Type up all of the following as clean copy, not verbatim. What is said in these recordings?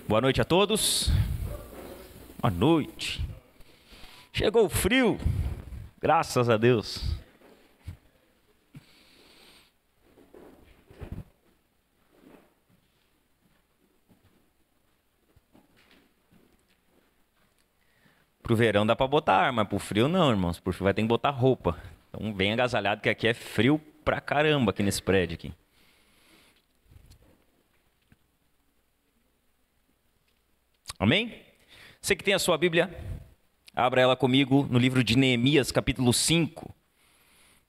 Boa noite a todos. Boa noite. Chegou o frio, graças a Deus. Pro verão dá pra botar ar, mas pro frio não, irmãos. Pro frio vai ter que botar roupa. Então vem agasalhado que aqui é frio pra caramba aqui nesse prédio aqui. Amém? Você que tem a sua Bíblia, abra ela comigo no livro de Neemias, capítulo 5.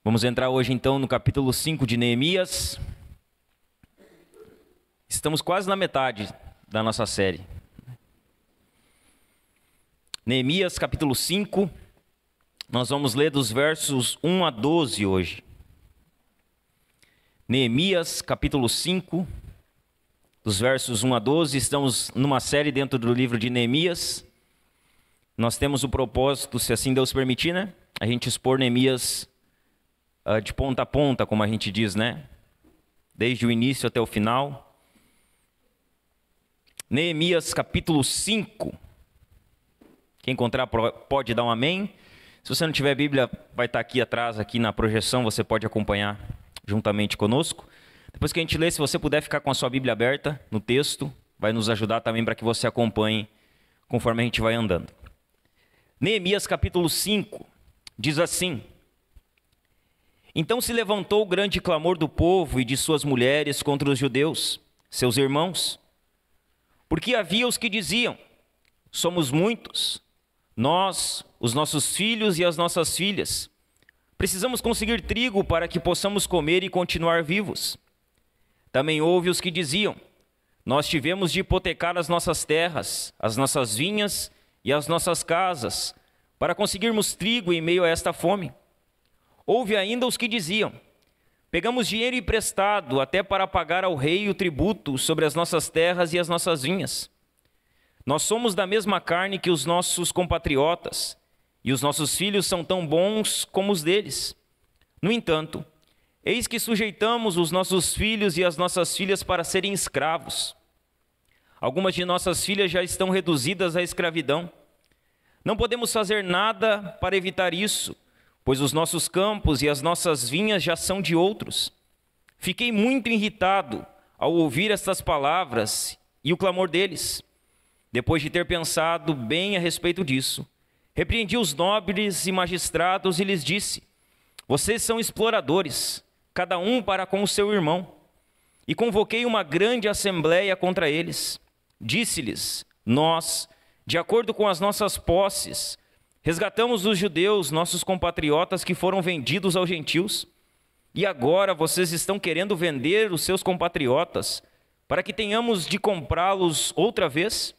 Vamos entrar hoje então no capítulo 5 de Neemias. Estamos quase na metade da nossa série. Neemias, capítulo 5. Nós vamos ler dos versos 1 a 12 hoje. Neemias, capítulo 5. Dos versos 1 a 12, estamos numa série dentro do livro de Neemias. Nós temos o propósito, se assim Deus permitir, né? A gente expor Neemias de ponta a ponta, como a gente diz, né? Desde o início até o final. Neemias capítulo 5. Quem encontrar pode dar um amém. Se você não tiver Bíblia, vai estar aqui atrás, aqui na projeção, você pode acompanhar juntamente conosco. Depois que a gente lê, se você puder ficar com a sua Bíblia aberta no texto, vai nos ajudar também para que você acompanhe conforme a gente vai andando. Neemias capítulo 5 diz assim: Então se levantou o grande clamor do povo e de suas mulheres contra os judeus, seus irmãos, porque havia os que diziam: somos muitos, nós, os nossos filhos e as nossas filhas, precisamos conseguir trigo para que possamos comer e continuar vivos. Também houve os que diziam: nós tivemos de hipotecar as nossas terras, as nossas vinhas e as nossas casas, para conseguirmos trigo em meio a esta fome. Houve ainda os que diziam: pegamos dinheiro emprestado até para pagar ao rei o tributo sobre as nossas terras e as nossas vinhas. Nós somos da mesma carne que os nossos compatriotas, e os nossos filhos são tão bons como os deles. No entanto, eis que sujeitamos os nossos filhos e as nossas filhas para serem escravos. Algumas de nossas filhas já estão reduzidas à escravidão. Não podemos fazer nada para evitar isso, pois os nossos campos e as nossas vinhas já são de outros. Fiquei muito irritado ao ouvir estas palavras e o clamor deles. Depois de ter pensado bem a respeito disso, repreendi os nobres e magistrados e lhes disse: vocês são exploradores, cada um para com o seu irmão. E convoquei uma grande assembleia contra eles. Disse-lhes: nós, de acordo com as nossas posses, resgatamos os judeus, nossos compatriotas que foram vendidos aos gentios. E agora vocês estão querendo vender os seus compatriotas para que tenhamos de comprá-los outra vez?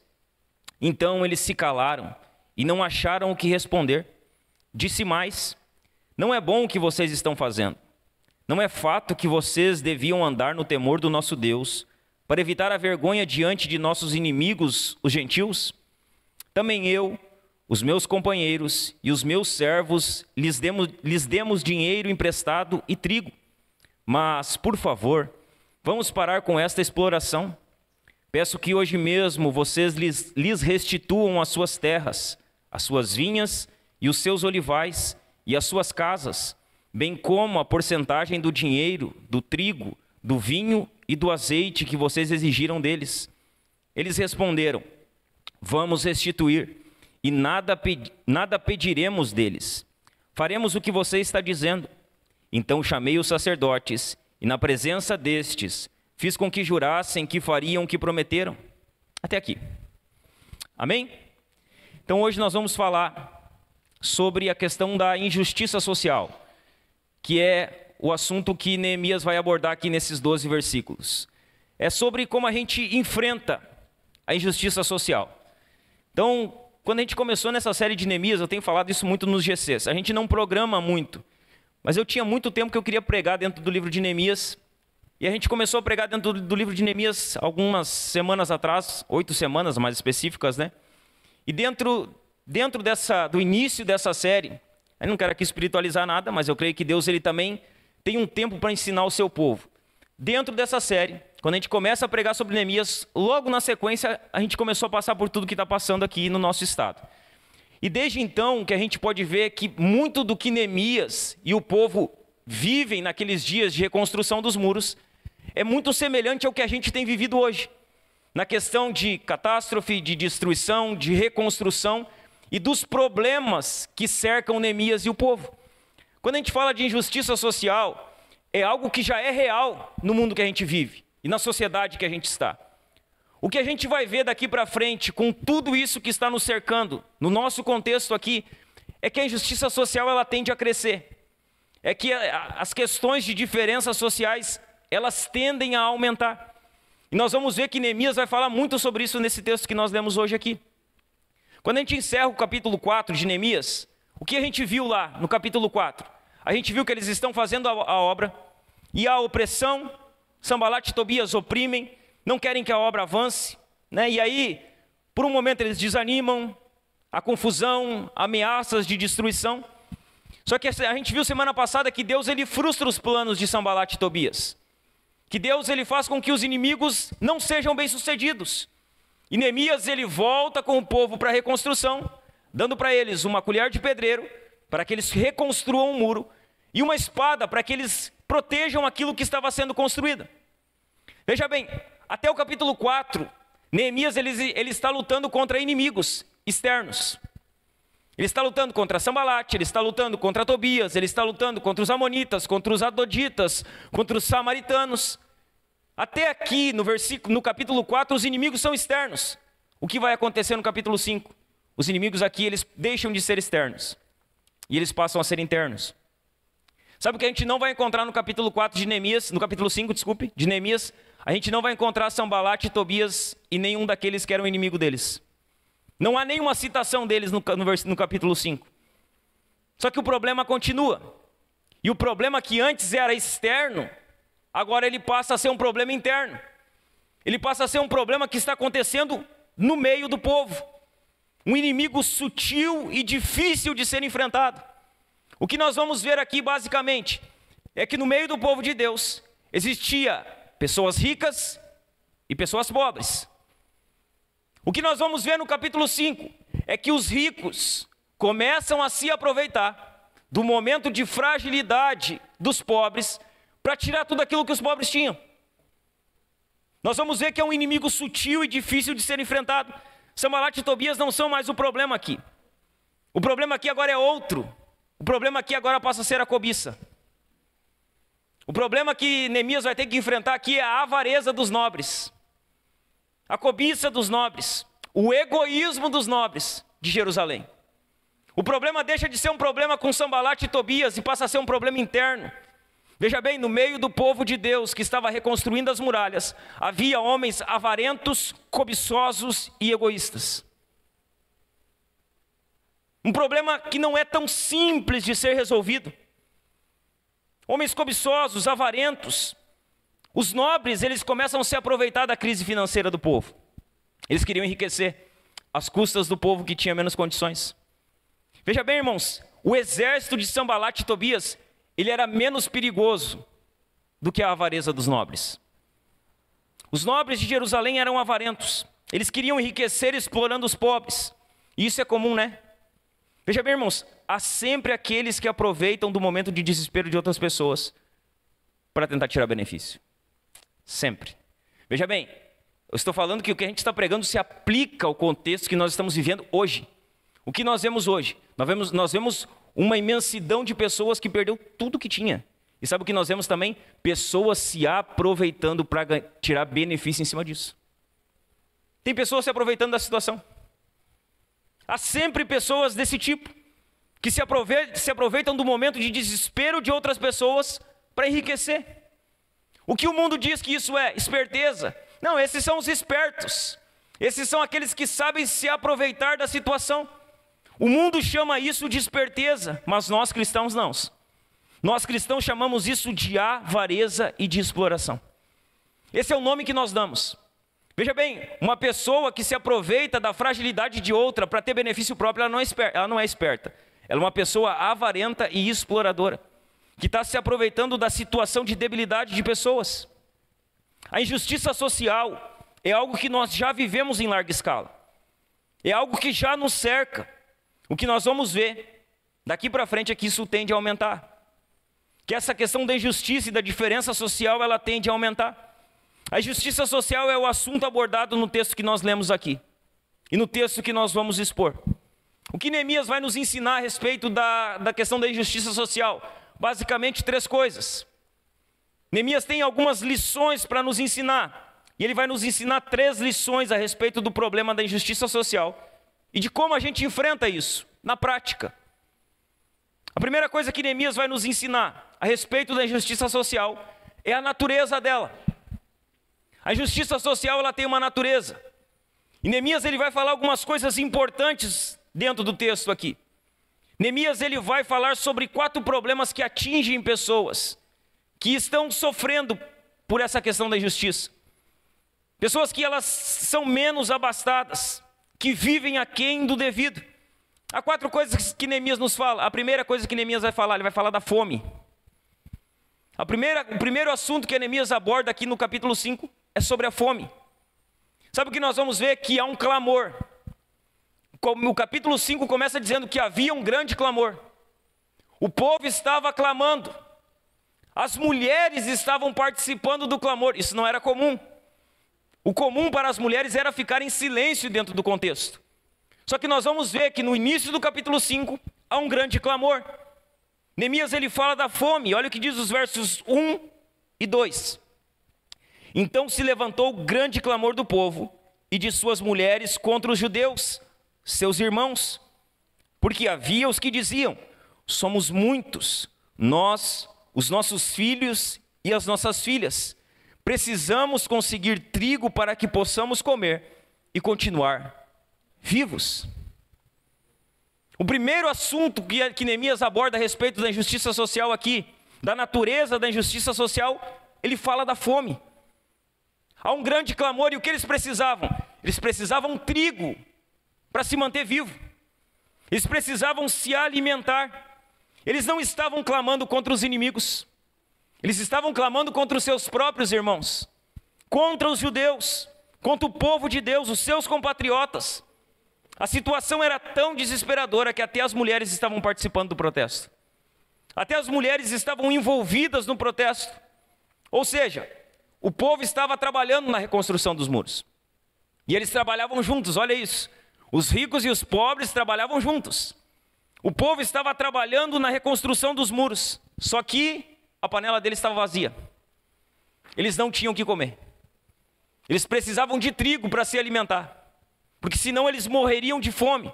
Então eles se calaram e não acharam o que responder. Disse mais: não é bom o que vocês estão fazendo. Não é fato que vocês deviam andar no temor do nosso Deus, para evitar a vergonha diante de nossos inimigos, os gentios? Também eu, os meus companheiros e os meus servos lhes demos dinheiro emprestado e trigo. Mas, por favor, vamos parar com esta exploração. Peço que hoje mesmo vocês lhes restituam as suas terras, as suas vinhas e os seus olivais e as suas casas, bem como a porcentagem do dinheiro, do trigo, do vinho e do azeite que vocês exigiram deles. Eles responderam: vamos restituir, e nada pediremos deles. Faremos o que você está dizendo. Então chamei os sacerdotes, e na presença destes, fiz com que jurassem que fariam o que prometeram. Até aqui. Amém? Então hoje nós vamos falar sobre a questão da injustiça social, que é o assunto que Neemias vai abordar aqui nesses 12 versículos. É sobre como a gente enfrenta a injustiça social. Então, quando a gente começou nessa série de Neemias, eu tenho falado isso muito nos GCs, a gente não programa muito, mas eu tinha muito tempo que eu queria pregar dentro do livro de Neemias, e a gente começou a pregar dentro do livro de Neemias algumas semanas atrás, 8 semanas mais específicas, né? E dentro do início dessa série, eu não quero aqui espiritualizar nada, mas eu creio que Deus ele também tem um tempo para ensinar o seu povo. Dentro dessa série, quando a gente começa a pregar sobre Neemias, logo na sequência a gente começou a passar por tudo que está passando aqui no nosso estado. E desde então que a gente pode ver que muito do que Neemias e o povo vivem naqueles dias de reconstrução dos muros é muito semelhante ao que a gente tem vivido hoje, na questão de catástrofe, de destruição, de reconstrução e dos problemas que cercam Neemias e o povo. Quando a gente fala de injustiça social, é algo que já é real no mundo que a gente vive e na sociedade que a gente está. O que a gente vai ver daqui para frente, com tudo isso que está nos cercando, no nosso contexto aqui, é que a injustiça social ela tende a crescer. É que as questões de diferenças sociais, elas tendem a aumentar. E nós vamos ver que Neemias vai falar muito sobre isso nesse texto que nós lemos hoje aqui. Quando a gente encerra o capítulo 4 de Neemias, o que a gente viu lá no capítulo 4? A gente viu que eles estão fazendo a obra, e a opressão, Sanbalat e Tobias oprimem, não querem que a obra avance, né? E aí, por um momento eles desanimam, a confusão, ameaças de destruição. Só que a gente viu semana passada que Deus ele frustra os planos de Sanbalat e Tobias. Que Deus ele faz com que os inimigos não sejam bem-sucedidos. E Neemias ele volta com o povo para a reconstrução, dando para eles uma colher de pedreiro, para que eles reconstruam um muro, e uma espada para que eles protejam aquilo que estava sendo construído. Veja bem, até o capítulo 4, Neemias ele está lutando contra inimigos externos. Ele está lutando contra Sanbalat, ele está lutando contra Tobias, ele está lutando contra os amonitas, contra os adoditas, contra os samaritanos. Até aqui, no capítulo 4, os inimigos são externos. O que vai acontecer no capítulo 5? Os inimigos aqui, eles deixam de ser externos. E eles passam a ser internos. Sabe o que a gente não vai encontrar no capítulo 4 de Neemias, no capítulo 5, desculpe, de Neemias? A gente não vai encontrar Sanbalat e Tobias e nenhum daqueles que eram inimigo deles. Não há nenhuma citação deles no capítulo 5. Só que o problema continua. E o problema que antes era externo, agora ele passa a ser um problema interno. Ele passa a ser um problema que está acontecendo no meio do povo. Um inimigo sutil e difícil de ser enfrentado. O que nós vamos ver aqui basicamente é que no meio do povo de Deus existia pessoas ricas e pessoas pobres. O que nós vamos ver no capítulo 5 é que os ricos começam a se aproveitar do momento de fragilidade dos pobres para tirar tudo aquilo que os pobres tinham. Nós vamos ver que é um inimigo sutil e difícil de ser enfrentado. Sanbalat e Tobias não são mais o problema aqui. O problema aqui agora é outro. O problema aqui agora passa a ser a cobiça. O problema que Neemias vai ter que enfrentar aqui é a avareza dos nobres. A cobiça dos nobres. O egoísmo dos nobres de Jerusalém. O problema deixa de ser um problema com Sanbalat e Tobias e passa a ser um problema interno. Veja bem, no meio do povo de Deus que estava reconstruindo as muralhas, havia homens avarentos, cobiçosos e egoístas. Um problema que não é tão simples de ser resolvido. Homens cobiçosos, avarentos. Os nobres, eles começam a se aproveitar da crise financeira do povo. Eles queriam enriquecer às custas do povo que tinha menos condições. Veja bem, irmãos, o exército de Sanbalat e Tobias, ele era menos perigoso do que a avareza dos nobres. Os nobres de Jerusalém eram avarentos. Eles queriam enriquecer explorando os pobres. E isso é comum, né? Veja bem, irmãos, há sempre aqueles que aproveitam do momento de desespero de outras pessoas para tentar tirar benefício. Sempre. Veja bem, eu estou falando que o que a gente está pregando se aplica ao contexto que nós estamos vivendo hoje. O que nós vemos hoje? Nós vemos uma imensidão de pessoas que perdeu tudo que tinha. E sabe o que nós vemos também? Pessoas se aproveitando para tirar benefício em cima disso. Tem pessoas se aproveitando da situação. Há sempre pessoas desse tipo, que se aproveitam do momento de desespero de outras pessoas para enriquecer. O que o mundo diz que isso é? Esperteza. Não, esses são os espertos. Esses são aqueles que sabem se aproveitar da situação. O mundo chama isso de esperteza, mas nós cristãos não. Nós cristãos chamamos isso de avareza e de exploração. Esse é o nome que nós damos. Veja bem, uma pessoa que se aproveita da fragilidade de outra para ter benefício próprio, ela não é esperta. Ela é uma pessoa avarenta e exploradora, que está se aproveitando da situação de debilidade de pessoas. A injustiça social é algo que nós já vivemos em larga escala. É algo que já nos cerca. O que nós vamos ver daqui para frente é que isso tende a aumentar. Que essa questão da injustiça e da diferença social, ela tende a aumentar. A injustiça social é o assunto abordado no texto que nós lemos aqui. E no texto que nós vamos expor. O que Neemias vai nos ensinar a respeito da questão da injustiça social? Basicamente 3 coisas. Neemias tem algumas lições para nos ensinar. E ele vai nos ensinar 3 lições a respeito do problema da injustiça social. E de como a gente enfrenta isso na prática. A primeira coisa que Neemias vai nos ensinar a respeito da injustiça social é a natureza dela. A injustiça social, ela tem uma natureza. E Neemias, ele vai falar algumas coisas importantes dentro do texto aqui. Neemias, ele vai falar sobre 4 problemas que atingem pessoas que estão sofrendo por essa questão da injustiça. Pessoas que elas são menos abastadas, que vivem aquém do devido. Há 4 coisas que Neemias nos fala. A primeira coisa que Neemias vai falar, ele vai falar da fome. O primeiro assunto que Neemias aborda aqui no capítulo 5 é sobre a fome. Sabe o que nós vamos ver? Que há um clamor. O capítulo 5 começa dizendo que havia um grande clamor. O povo estava clamando. As mulheres estavam participando do clamor. Isso não era comum. O comum para as mulheres era ficar em silêncio dentro do contexto. Só que nós vamos ver que no início do capítulo 5 há um grande clamor. Neemias, ele fala da fome. Olha o que diz os versos 1 e 2. Então se levantou o grande clamor do povo e de suas mulheres contra os judeus, seus irmãos, porque havia os que diziam: somos muitos, nós, os nossos filhos e as nossas filhas, precisamos conseguir trigo para que possamos comer e continuar vivos. O primeiro assunto que Neemias aborda a respeito da injustiça social aqui, da natureza da injustiça social, ele fala da fome. Há um grande clamor, e o que eles precisavam? Eles precisavam trigo para se manter vivo. Eles precisavam se alimentar. Eles não estavam clamando contra os inimigos. Eles estavam clamando contra os seus próprios irmãos, contra os judeus, contra o povo de Deus, os seus compatriotas. A situação era tão desesperadora que até as mulheres estavam participando do protesto. Até as mulheres estavam envolvidas no protesto. Ou seja, o povo estava trabalhando na reconstrução dos muros. E eles trabalhavam juntos, olha isso. Os ricos e os pobres trabalhavam juntos. O povo estava trabalhando na reconstrução dos muros. Só que a panela deles estava vazia. Eles não tinham o que comer. Eles precisavam de trigo para se alimentar. Porque senão eles morreriam de fome.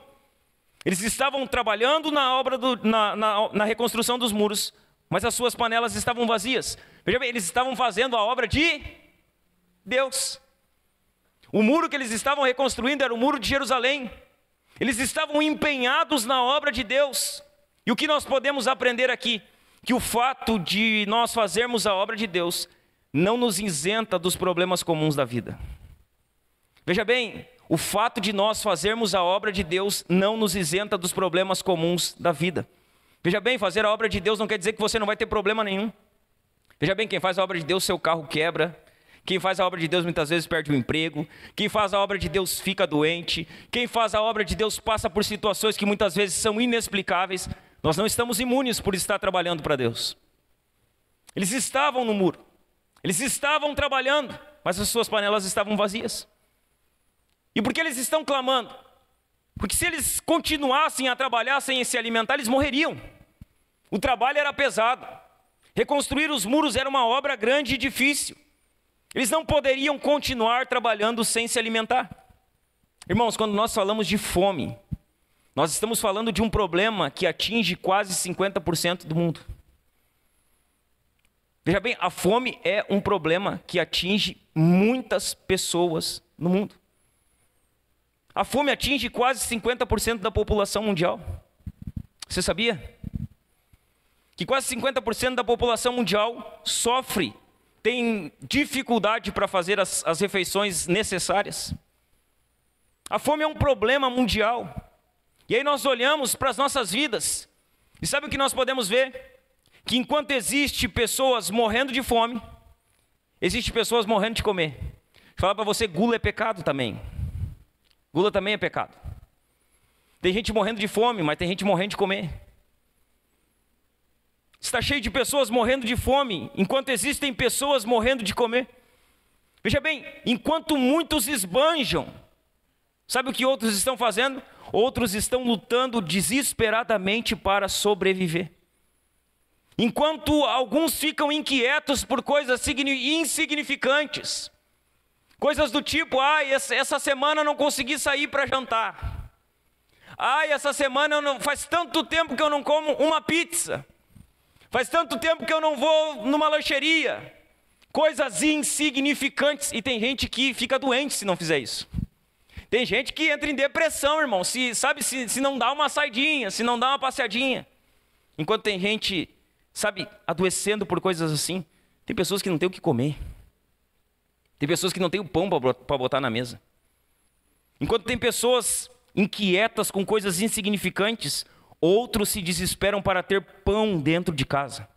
Eles estavam trabalhando na reconstrução dos muros, mas as suas panelas estavam vazias. Veja bem, eles estavam fazendo a obra de Deus. O muro que eles estavam reconstruindo era o muro de Jerusalém. Eles estavam empenhados na obra de Deus. E o que nós podemos aprender aqui? Que o fato de nós fazermos a obra de Deus não nos isenta dos problemas comuns da vida. Veja bem, o fato de nós fazermos a obra de Deus não nos isenta dos problemas comuns da vida. Veja bem, fazer a obra de Deus não quer dizer que você não vai ter problema nenhum. Veja bem, quem faz a obra de Deus, seu carro quebra. Quem faz a obra de Deus muitas vezes perde o emprego. Quem faz a obra de Deus fica doente. Quem faz a obra de Deus passa por situações que muitas vezes são inexplicáveis. Nós não estamos imunes por estar trabalhando para Deus. Eles estavam no muro. Eles estavam trabalhando, mas as suas panelas estavam vazias. E por que eles estão clamando? Porque se eles continuassem a trabalhar sem se alimentar, eles morreriam. O trabalho era pesado. Reconstruir os muros era uma obra grande e difícil. Eles não poderiam continuar trabalhando sem se alimentar. Irmãos, quando nós falamos de fome, nós estamos falando de um problema que atinge quase 50% do mundo. Veja bem, a fome é um problema que atinge muitas pessoas no mundo. A fome atinge quase 50% da população mundial. Você sabia? Que quase 50% da população mundial sofre, tem dificuldade para fazer as refeições necessárias. A fome é um problema mundial. E aí nós olhamos para as nossas vidas, e sabe o que nós podemos ver? Que enquanto existe pessoas morrendo de fome, Existem pessoas morrendo de comer. Deixa eu falar para você, gula é pecado também. Gula também é pecado. Tem gente morrendo de fome, mas tem gente morrendo de comer. Está cheio de pessoas morrendo de fome, enquanto existem pessoas morrendo de comer. Veja bem, enquanto muitos esbanjam, sabe o que outros estão fazendo? Outros estão lutando desesperadamente para sobreviver. Enquanto alguns ficam inquietos por coisas insignificantes, coisas do tipo, essa semana eu não consegui sair para jantar. Essa semana faz tanto tempo que eu não como uma pizza. Faz tanto tempo que eu não vou numa lancheria. Coisas insignificantes. E tem gente que fica doente se não fizer isso. Tem gente que entra em depressão, irmão, se não dá uma saidinha, se não dá uma passeadinha. Enquanto tem gente, adoecendo por coisas assim. Tem pessoas que não têm o que comer. Tem pessoas que não têm o pão para botar na mesa. Enquanto tem pessoas inquietas com coisas insignificantes, outros se desesperam para ter pão dentro de casa.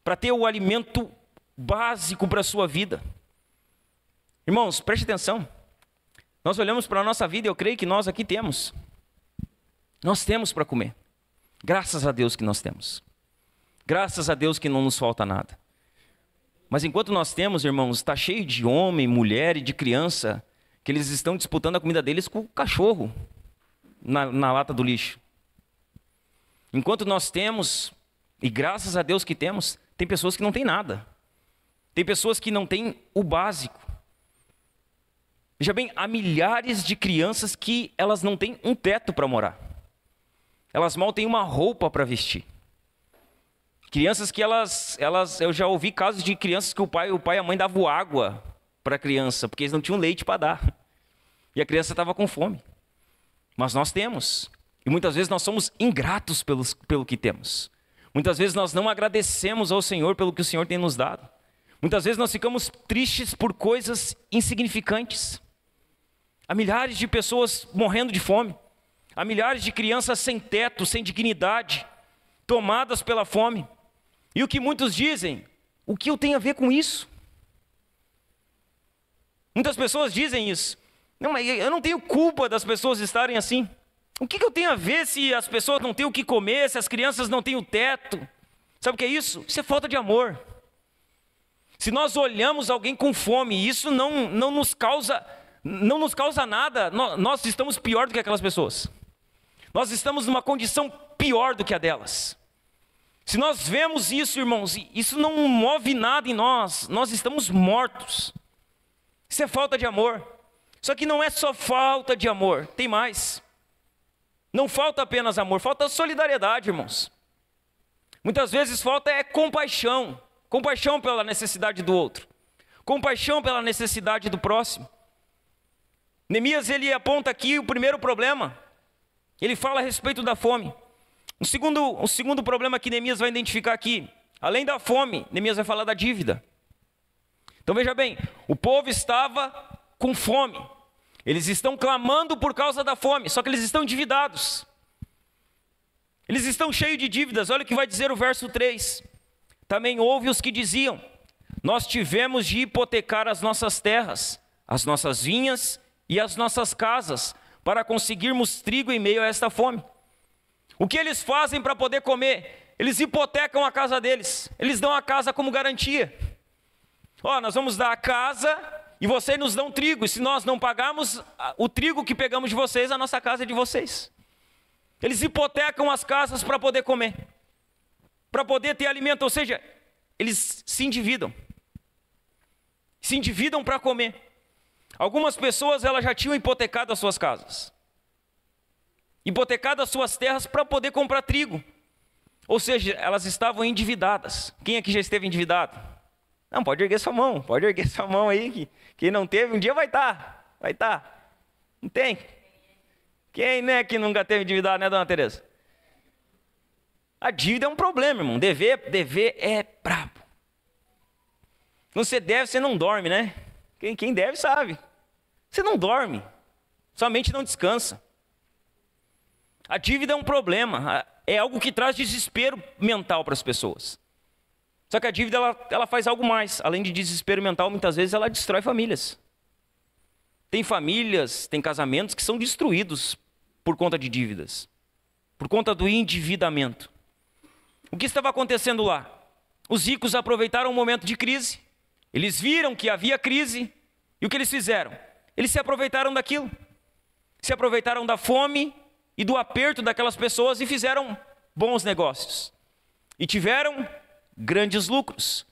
Para ter o alimento básico para a sua vida. Irmãos, preste atenção. Nós olhamos para a nossa vida e eu creio que nós aqui temos. Nós temos para comer. Graças a Deus que nós temos. Graças a Deus que não nos falta nada. Mas enquanto nós temos, irmãos, está cheio de homem, mulher e de criança que eles estão disputando a comida deles com o cachorro na lata do lixo. Enquanto nós temos, e graças a Deus que temos, tem pessoas que não têm nada. Tem pessoas que não têm o básico. Veja bem, há milhares de crianças que elas não têm um teto para morar. Elas mal têm uma roupa para vestir. Crianças que eu já ouvi casos de crianças que o pai e a mãe davam água para a criança, porque eles não tinham leite para dar. E a criança estava com fome. Mas nós temos. E muitas vezes nós somos ingratos pelo que temos. Muitas vezes nós não agradecemos ao Senhor pelo que o Senhor tem nos dado. Muitas vezes nós ficamos tristes por coisas insignificantes. Há milhares de pessoas morrendo de fome. Há milhares de crianças sem teto, sem dignidade, tomadas pela fome. E o que muitos dizem, o que eu tenho a ver com isso? Muitas pessoas dizem isso. Não, mas eu não tenho culpa das pessoas estarem assim. O que eu tenho a ver se as pessoas não têm o que comer, se as crianças não têm o teto? Sabe o que é isso? Isso é falta de amor. Se nós olhamos alguém com fome, isso não nos causa nada, nós estamos pior do que aquelas pessoas. Nós estamos numa condição pior do que a delas. Se nós vemos isso, irmãos, isso não move nada em nós, nós estamos mortos. Isso é falta de amor. Só que não é só falta de amor, tem mais. Não falta apenas amor, falta solidariedade, irmãos. Muitas vezes falta compaixão. Compaixão pela necessidade do outro. Compaixão pela necessidade do próximo. Neemias, ele aponta aqui o primeiro problema. Ele fala a respeito da fome. O segundo problema que Neemias vai identificar aqui, além da fome, Neemias vai falar da dívida. Então veja bem, o povo estava com fome. Eles estão clamando por causa da fome, só que eles estão endividados. Eles estão cheios de dívidas. Olha o que vai dizer o verso 3. Também houve os que diziam: nós tivemos de hipotecar as nossas terras, as nossas vinhas e as nossas casas, para conseguirmos trigo em meio a esta fome. O que eles fazem para poder comer? Eles hipotecam a casa deles. Eles dão a casa como garantia. Nós vamos dar a casa e vocês nos dão trigo. E se nós não pagarmos o trigo que pegamos de vocês, a nossa casa é de vocês. Eles hipotecam as casas para poder comer, para poder ter alimento. Ou seja, eles se endividam. Se endividam para comer. Algumas pessoas, elas já tinham hipotecado as suas casas, hipotecado as suas terras para poder comprar trigo. Ou seja, elas estavam endividadas. Quem aqui já esteve endividado? Não, pode erguer sua mão aí, que quem não teve, um dia vai estar. Não tem? Quem, né, que nunca teve endividado, né, dona Tereza? A dívida é um problema, irmão. Dever é brabo. Quando você deve, você não dorme, né? Quem deve sabe. Você não dorme. Sua mente não descansa. A dívida é um problema. É algo que traz desespero mental para as pessoas. Só que a dívida, ela faz algo mais. Além de desespero mental, muitas vezes ela destrói famílias. Tem famílias, tem casamentos que são destruídos por conta de dívidas, por conta do endividamento. O que estava acontecendo lá? Os ricos aproveitaram um momento de crise, eles viram que havia crise, e o que eles fizeram? Eles se aproveitaram daquilo, se aproveitaram da fome e do aperto daquelas pessoas e fizeram bons negócios. E tiveram grandes lucros.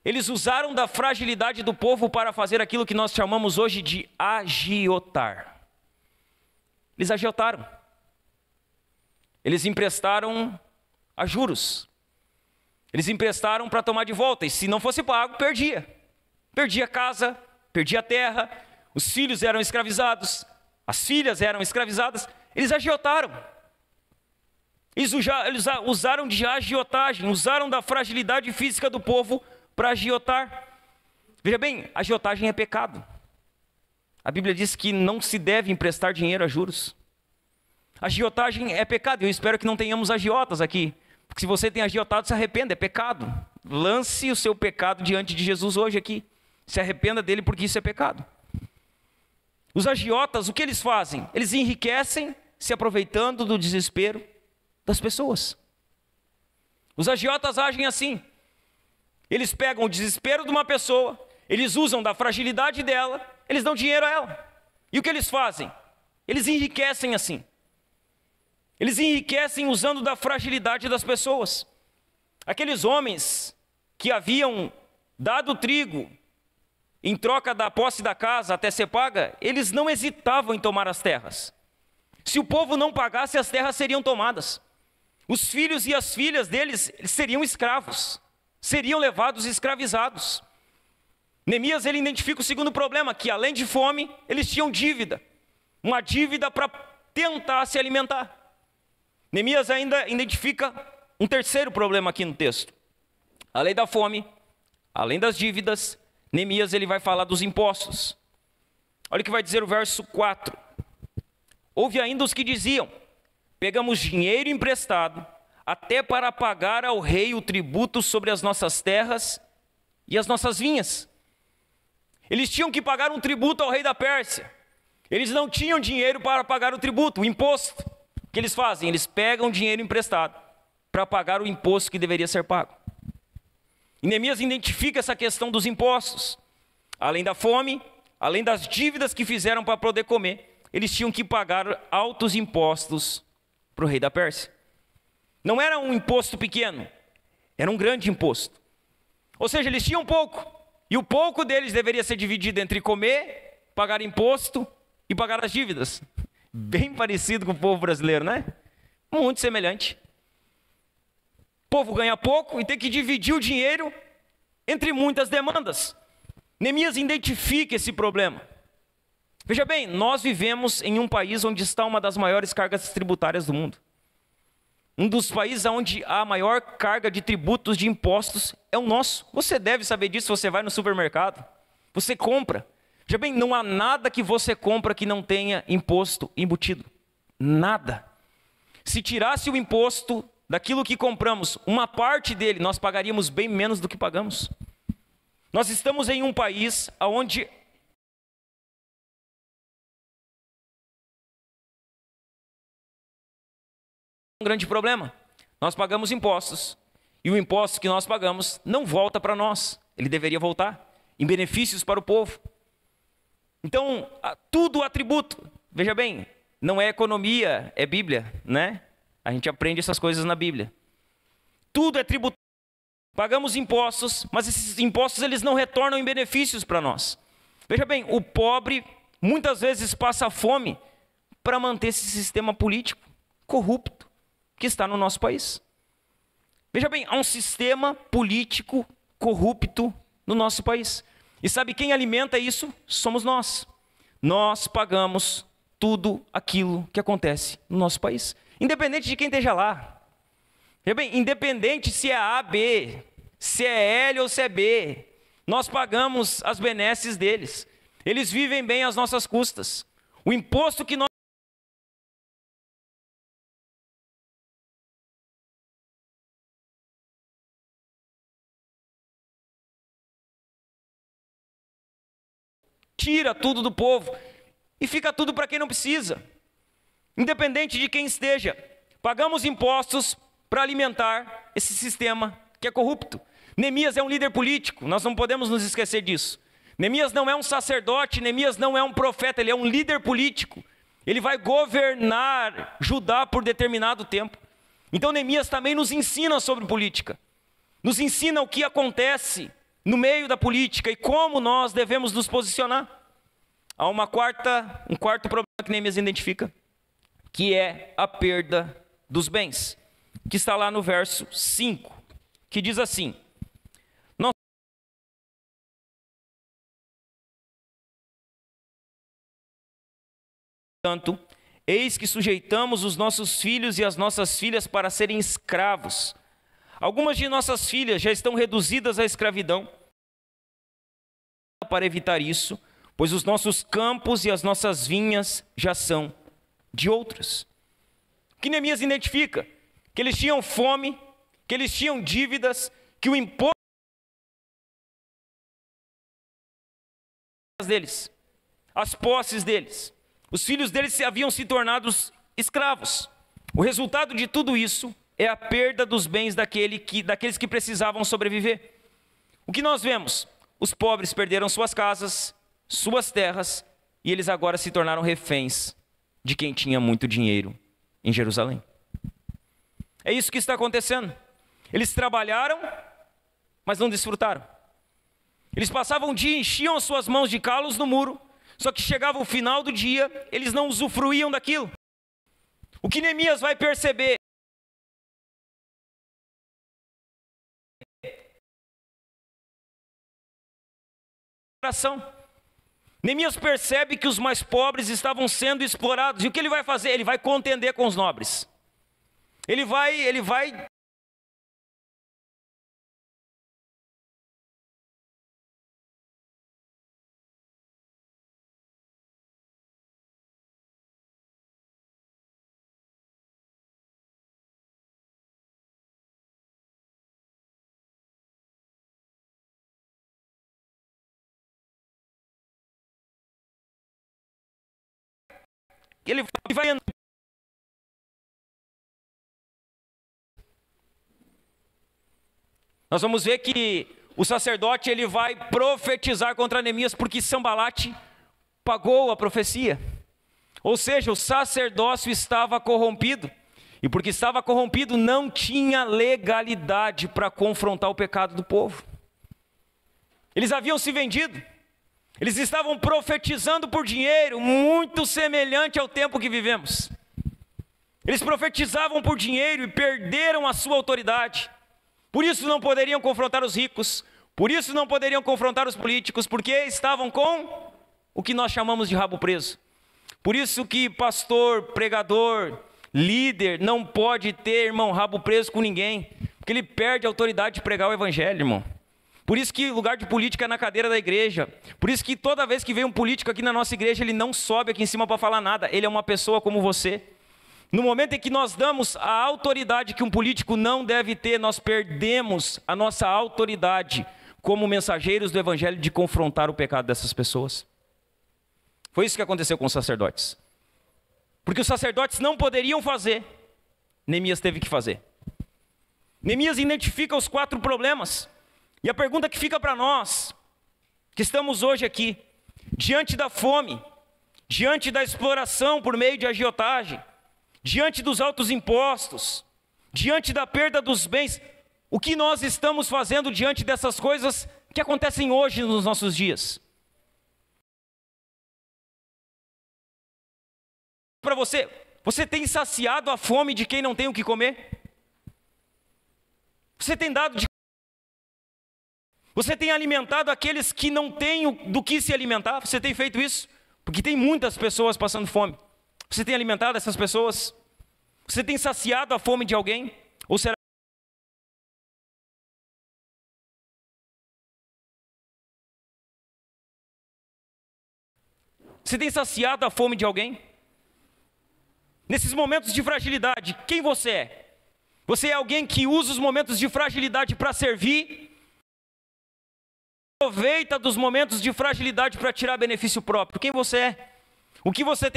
Eles usaram da fragilidade do povo para fazer aquilo que nós chamamos hoje de agiotar. Eles agiotaram. Eles emprestaram a juros. Eles emprestaram para tomar de volta, e se não fosse pago, perdia. Perdia a casa, perdia a terra, os filhos eram escravizados, as filhas eram escravizadas. Eles agiotaram. Eles usaram de agiotagem, usaram da fragilidade física do povo para agiotar. Veja bem, agiotagem é pecado. A Bíblia diz que não se deve emprestar dinheiro a juros. Agiotagem é pecado. Eu espero que não tenhamos agiotas aqui, porque se você tem agiotado, se arrependa, é pecado. Lance o seu pecado diante de Jesus hoje aqui. Se arrependa dele, porque isso é pecado. Os agiotas, o que eles fazem? Eles enriquecem se aproveitando do desespero das pessoas. Os agiotas agem assim. Eles pegam o desespero de uma pessoa, eles usam da fragilidade dela, eles dão dinheiro a ela. E o que eles fazem? Eles enriquecem assim. Eles enriquecem usando da fragilidade das pessoas. Aqueles homens que haviam dado trigo em troca da posse da casa até ser paga, eles não hesitavam em tomar as terras. Se o povo não pagasse, as terras seriam tomadas. Os filhos e as filhas deles seriam escravos, seriam levados escravizados. Neemias, ele identifica o segundo problema, que além de fome, eles tinham dívida. Uma dívida para tentar se alimentar. Neemias ainda identifica um terceiro problema aqui no texto. Além da fome, além das dívidas, Neemias ele vai falar dos impostos. Olha o que vai dizer o verso 4. Houve ainda os que diziam: pegamos dinheiro emprestado até para pagar ao rei o tributo sobre as nossas terras e as nossas vinhas. Eles tinham que pagar um tributo ao rei da Pérsia. Eles não tinham dinheiro para pagar o tributo, o imposto. O que eles fazem? Eles pegam dinheiro emprestado para pagar o imposto que deveria ser pago. E Neemias identifica essa questão dos impostos. Além da fome, além das dívidas que fizeram para poder comer, eles tinham que pagar altos impostos para o rei da Pérsia. Não era um imposto pequeno, era um grande imposto. Ou seja, eles tinham pouco, e o pouco deles deveria ser dividido entre comer, pagar imposto e pagar as dívidas. Bem parecido com o povo brasileiro, né? Muito semelhante. O povo ganha pouco e tem que dividir o dinheiro entre muitas demandas. Neemias identifica esse problema. Veja bem, nós vivemos em um país onde está uma das maiores cargas tributárias do mundo. Um dos países onde a maior carga de tributos, de impostos, é o nosso. Você deve saber disso se você vai no supermercado. Você compra. Veja bem, não há nada que você compra que não tenha imposto embutido. Nada. Se tirasse o imposto daquilo que compramos, uma parte dele, nós pagaríamos bem menos do que pagamos. Nós estamos em um país onde um grande problema. Nós pagamos impostos, e o imposto que nós pagamos não volta para nós. Ele deveria voltar em benefícios para o povo. Então, tudo atributo. Veja bem, não é economia, é Bíblia, né? A gente aprende essas coisas na Bíblia. Tudo é tributo. Pagamos impostos, mas esses impostos eles não retornam em benefícios para nós. Veja bem, o pobre muitas vezes passa fome para manter esse sistema político corrupto que está no nosso país. Veja bem, há um sistema político corrupto no nosso país. E sabe quem alimenta isso? Somos nós. Nós pagamos tudo aquilo que acontece no nosso país. Independente de quem esteja lá. Veja bem, independente se é A, B, se é L ou se é B, nós pagamos as benesses deles. Eles vivem bem às nossas custas. O imposto que nós tira tudo do povo e fica tudo para quem não precisa, independente de quem esteja. Pagamos impostos para alimentar esse sistema que é corrupto. Neemias é um líder político, nós não podemos nos esquecer disso. Neemias não é um sacerdote, Neemias não é um profeta, ele é um líder político. Ele vai governar Judá por determinado tempo. Então Neemias também nos ensina sobre política. Nos ensina o que acontece no meio da política e como nós devemos nos posicionar. Há um quarto problema que Neemias identifica, que é a perda dos bens, que está lá no verso 5, que diz assim: Portanto, eis que sujeitamos os nossos filhos e as nossas filhas para serem escravos. Algumas de nossas filhas já estão reduzidas à escravidão. Para evitar isso, pois os nossos campos e as nossas vinhas já são de outros. O que Neemias identifica? Que eles tinham fome, que eles tinham dívidas, que o imposto deles, as posses deles, os filhos deles haviam se tornado escravos. O resultado de tudo isso é a perda dos bens daqueles que precisavam sobreviver. O que nós vemos? Os pobres perderam suas casas, suas terras, e eles agora se tornaram reféns de quem tinha muito dinheiro em Jerusalém. É isso que está acontecendo. Eles trabalharam, mas não desfrutaram. Eles passavam o dia, enchiam as suas mãos de calos no muro, só que chegava o final do dia, eles não usufruíam daquilo. O que Neemias vai perceber? Neemias percebe que os mais pobres estavam sendo explorados. E o que ele vai fazer? Ele vai contender com os nobres. Ele vai Nós vamos ver que o sacerdote ele vai profetizar contra Neemias porque Sambalate pagou a profecia. Ou seja, o sacerdócio estava corrompido. E porque estava corrompido, não tinha legalidade para confrontar o pecado do povo. Eles haviam se vendido. Eles estavam profetizando por dinheiro, muito semelhante ao tempo que vivemos. Eles profetizavam por dinheiro e perderam a sua autoridade. Por isso não poderiam confrontar os ricos, por isso não poderiam confrontar os políticos, porque estavam com o que nós chamamos de rabo preso. Por isso que pastor, pregador, líder não pode ter, irmão, rabo preso com ninguém, porque ele perde a autoridade de pregar o evangelho, irmão. Por isso que o lugar de política é na cadeira da igreja. Por isso que toda vez que vem um político aqui na nossa igreja, ele não sobe aqui em cima para falar nada. Ele é uma pessoa como você. No momento em que nós damos a autoridade que um político não deve ter, nós perdemos a nossa autoridade como mensageiros do evangelho de confrontar o pecado dessas pessoas. Foi isso que aconteceu com os sacerdotes. Porque os sacerdotes não poderiam fazer, Neemias teve que fazer. Neemias identifica os 4 problemas. E a pergunta que fica para nós, que estamos hoje aqui, diante da fome, diante da exploração por meio de agiotagem, diante dos altos impostos, diante da perda dos bens, o que nós estamos fazendo diante dessas coisas que acontecem hoje nos nossos dias? Para você, você tem saciado a fome de quem não tem o que comer? Você tem dado de... Você tem alimentado aqueles que não têm do que se alimentar? Você tem feito isso? Porque tem muitas pessoas passando fome. Você tem alimentado essas pessoas? Você tem saciado a fome de alguém? Ou será você tem saciado a fome de alguém? Nesses momentos de fragilidade, quem você é? Você é alguém que usa os momentos de fragilidade para servir? aproveita dos momentos de fragilidade para tirar benefício próprio. Quem você é? O que você tem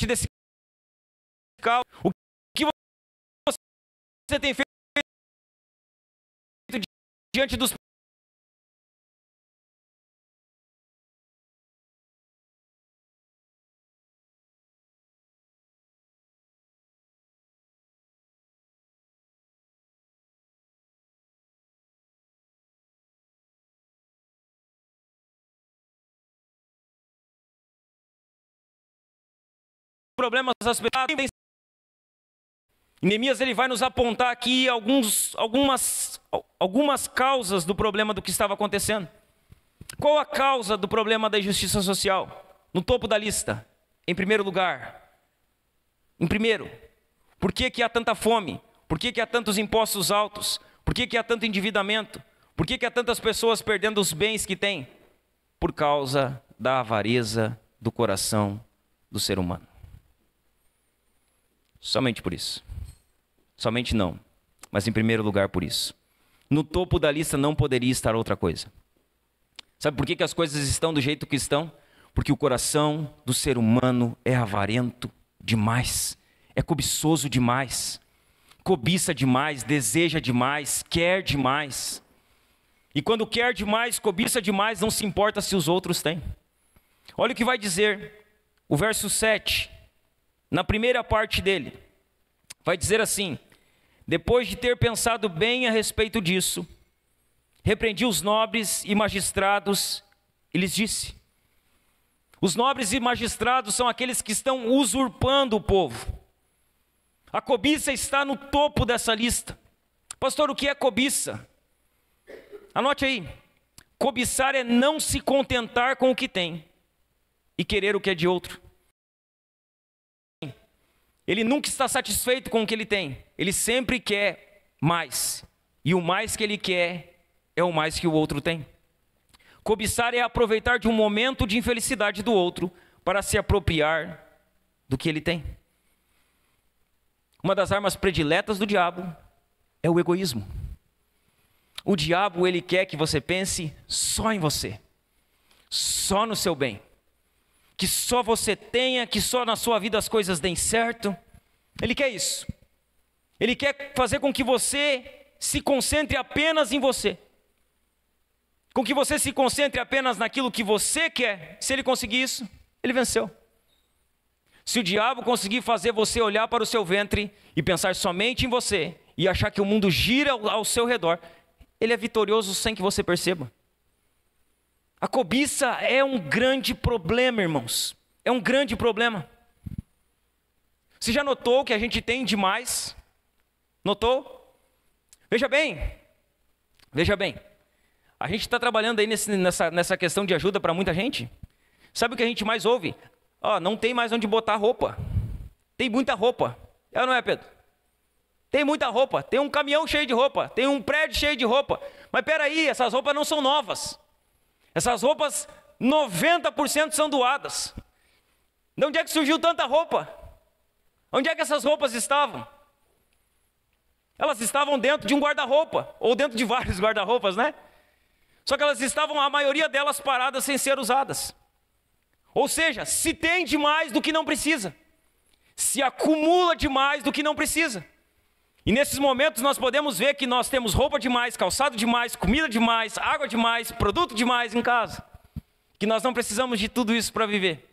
desse caos? O que você tem feito diante dos problemas aspectos? Neemias ele vai nos apontar aqui algumas causas do problema do que estava acontecendo. Qual a causa do problema da injustiça social? No topo da lista, em primeiro lugar. Por que há tanta fome? Por que há tantos impostos altos? Por que há tanto endividamento? Por que há tantas pessoas perdendo os bens que têm? Por causa da avareza do coração do ser humano. Somente por isso. Somente não, mas em primeiro lugar por isso. No topo da lista não poderia estar outra coisa. Sabe por que as coisas estão do jeito que estão? Porque o coração do ser humano é avarento demais, é cobiçoso demais, cobiça demais, deseja demais, quer demais. E quando quer demais, cobiça demais, não se importa se os outros têm. Olha o que vai dizer o verso 7, na primeira parte dele. Vai dizer assim: depois de ter pensado bem a respeito disso, repreendi os nobres e magistrados e lhes disse. Os nobres e magistrados são aqueles que estão usurpando o povo. A cobiça está no topo dessa lista. Pastor, o que é cobiça? Anote aí. Cobiçar é não se contentar com o que tem e querer o que é de outro. Ele nunca está satisfeito com o que ele tem. Ele sempre quer mais. E o mais que ele quer é o mais que o outro tem. Cobiçar é aproveitar de um momento de infelicidade do outro para se apropriar do que ele tem. Uma das armas prediletas do diabo é o egoísmo. O diabo, ele quer que você pense só em você. Só no seu bem. Que só você tenha, que só na sua vida as coisas deem certo. Ele quer isso. Ele quer fazer com que você se concentre apenas em você. Com que você se concentre apenas naquilo que você quer. Se ele conseguir isso, ele venceu. Se o diabo conseguir fazer você olhar para o seu ventre e pensar somente em você e achar que o mundo gira ao seu redor, ele é vitorioso sem que você perceba. A cobiça é um grande problema, irmãos. É um grande problema. Você já notou que a gente tem demais? Notou? Veja bem. A gente está trabalhando aí nessa questão de ajuda para muita gente. Sabe o que a gente mais ouve? Não tem mais onde botar roupa. Tem muita roupa. É ou não é, Pedro? Tem muita roupa. Tem um caminhão cheio de roupa. Tem um prédio cheio de roupa. Mas peraí, essas roupas não são novas. Essas roupas, 90% são doadas. De onde é que surgiu tanta roupa? Onde é que essas roupas estavam? Elas estavam dentro de um guarda-roupa, ou dentro de vários guarda-roupas, né? Só que elas estavam, a maioria delas, paradas sem ser usadas. Ou seja, se tem demais do que não precisa. Se acumula demais do que não precisa. E nesses momentos nós podemos ver que nós temos roupa demais, calçado demais, comida demais, água demais, produto demais em casa. Que nós não precisamos de tudo isso para viver.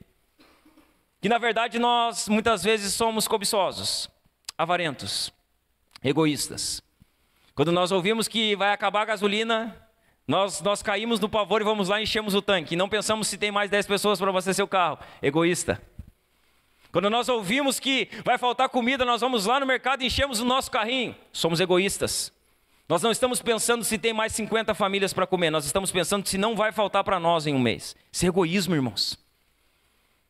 Que na verdade nós muitas vezes somos cobiçosos, avarentos, egoístas. Quando nós ouvimos que vai acabar a gasolina, nós caímos no pavor e vamos lá e enchemos o tanque. E não pensamos se tem mais 10 pessoas para abastecer o carro. Egoísta. Quando nós ouvimos que vai faltar comida, nós vamos lá no mercado e enchemos o nosso carrinho. Somos egoístas. Nós não estamos pensando se tem mais 50 famílias para comer. Nós estamos pensando se não vai faltar para nós em um mês. Isso é egoísmo, irmãos.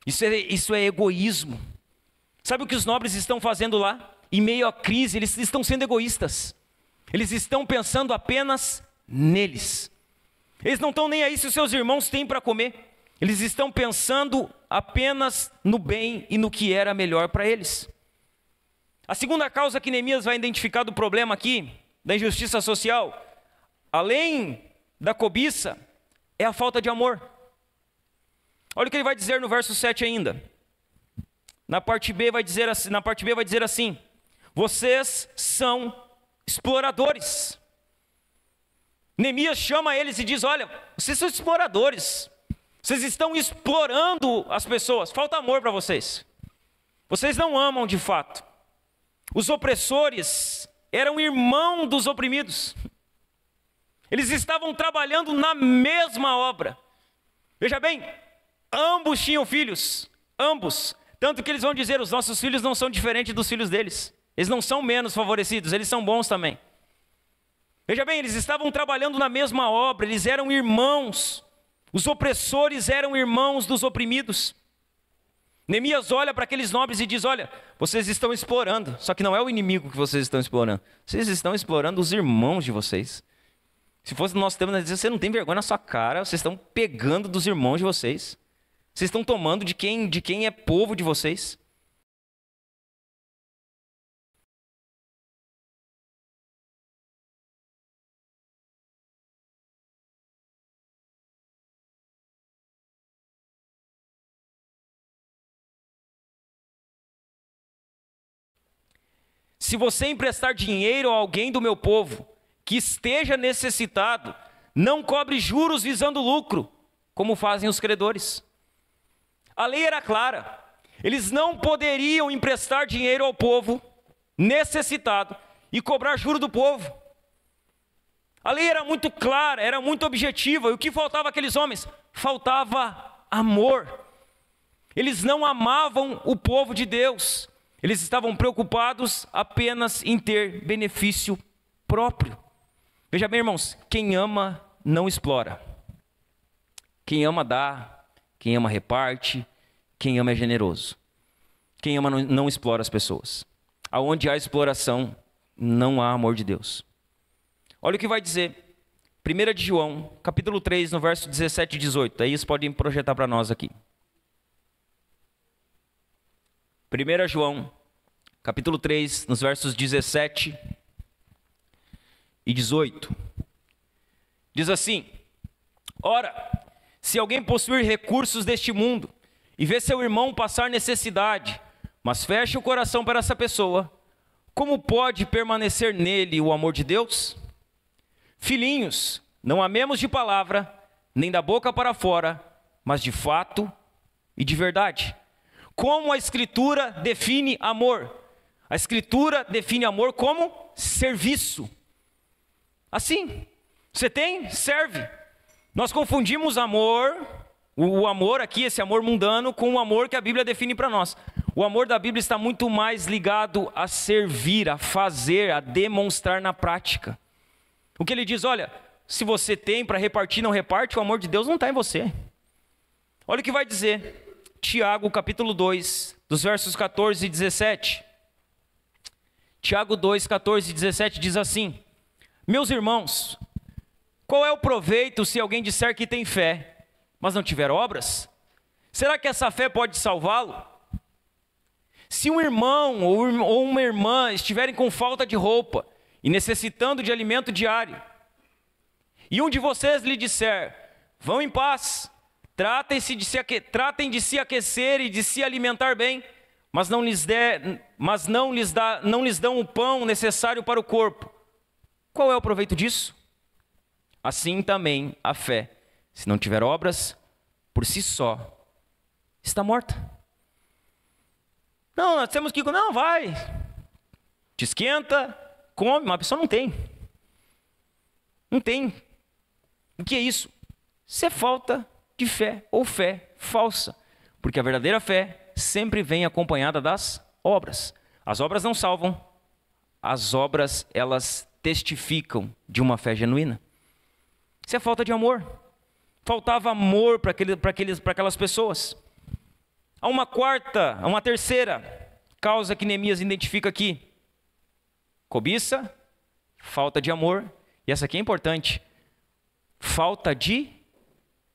Isso é egoísmo. Sabe o que os nobres estão fazendo lá? Em meio à crise, eles estão sendo egoístas. Eles estão pensando apenas neles. Eles não estão nem aí se os seus irmãos têm para comer. Eles estão pensando apenas no bem e no que era melhor para eles. A segunda causa que Neemias vai identificar do problema aqui, da injustiça social, além da cobiça, é a falta de amor. Olha o que ele vai dizer no verso 7 ainda. Na parte B vai dizer assim: vocês são exploradores. Neemias chama eles e diz: olha, vocês são exploradores. Vocês estão explorando as pessoas. Falta amor para vocês. Vocês não amam de fato. Os opressores eram irmãos dos oprimidos. Eles estavam trabalhando na mesma obra. Veja bem, ambos tinham filhos. Ambos. Tanto que eles vão dizer: os nossos filhos não são diferentes dos filhos deles. Eles não são menos favorecidos, eles são bons também. Veja bem, eles estavam trabalhando na mesma obra, eles eram irmãos. Os opressores eram irmãos dos oprimidos. Neemias olha para aqueles nobres e diz: olha, vocês estão explorando, só que não é o inimigo que vocês estão explorando. Vocês estão explorando os irmãos de vocês. Se fosse no nosso tempo, nós dizíamos: você não tem vergonha na sua cara, vocês estão pegando dos irmãos de vocês. Vocês estão tomando de quem é povo de vocês. Se você emprestar dinheiro a alguém do meu povo que esteja necessitado, não cobre juros visando lucro, como fazem os credores. A lei era clara. Eles não poderiam emprestar dinheiro ao povo necessitado e cobrar juro do povo. A lei era muito clara, era muito objetiva. E o que faltava àqueles homens? Faltava amor. Eles não amavam o povo de Deus. Eles estavam preocupados apenas em ter benefício próprio. Veja bem, irmãos, quem ama não explora. Quem ama dá, quem ama reparte, quem ama é generoso. Quem ama não explora as pessoas. Aonde há exploração, não há amor de Deus. Olha o que vai dizer 1 de João, capítulo 3, no verso 17 e 18. Aí vocês podem projetar para nós aqui. 1 João, capítulo 3, nos versos 17 e 18. Diz assim: ora, se alguém possuir recursos deste mundo e vê seu irmão passar necessidade, mas fecha o coração para essa pessoa, como pode permanecer nele o amor de Deus? Filhinhos, não amemos de palavra, nem da boca para fora, mas de fato e de verdade. Como a Escritura define amor? A Escritura define amor como serviço. Assim, você tem, serve. Nós confundimos amor, o amor aqui, esse amor mundano, com o amor que a Bíblia define para nós. O amor da Bíblia está muito mais ligado a servir, a fazer, a demonstrar na prática. O que ele diz: olha, se você tem para repartir, não reparte, o amor de Deus não está em você. Olha o que vai dizer Tiago, capítulo 2, dos versos 14 e 17. Tiago 2, 14 e 17 diz assim: meus irmãos, qual é o proveito se alguém disser que tem fé, mas não tiver obras? Será que essa fé pode salvá-lo? Se um irmão ou uma irmã estiverem com falta de roupa e necessitando de alimento diário, e um de vocês lhe disser: vão em paz, tratem de se aquecer e de se alimentar bem, mas não lhes dão o pão necessário para o corpo, qual é o proveito disso? Assim também a fé, se não tiver obras, por si só, está morta. Não, nós temos que... Não, vai. Te esquenta, come, mas a pessoa não tem. Não tem. O que é isso? Isso é falta de fé, ou fé falsa. Porque a verdadeira fé sempre vem acompanhada das obras. As obras não salvam. As obras, elas testificam de uma fé genuína. Isso é falta de amor. Faltava amor para aquelas pessoas. Há uma terceira causa que Neemias identifica aqui: cobiça, falta de amor, e essa aqui é importante: falta de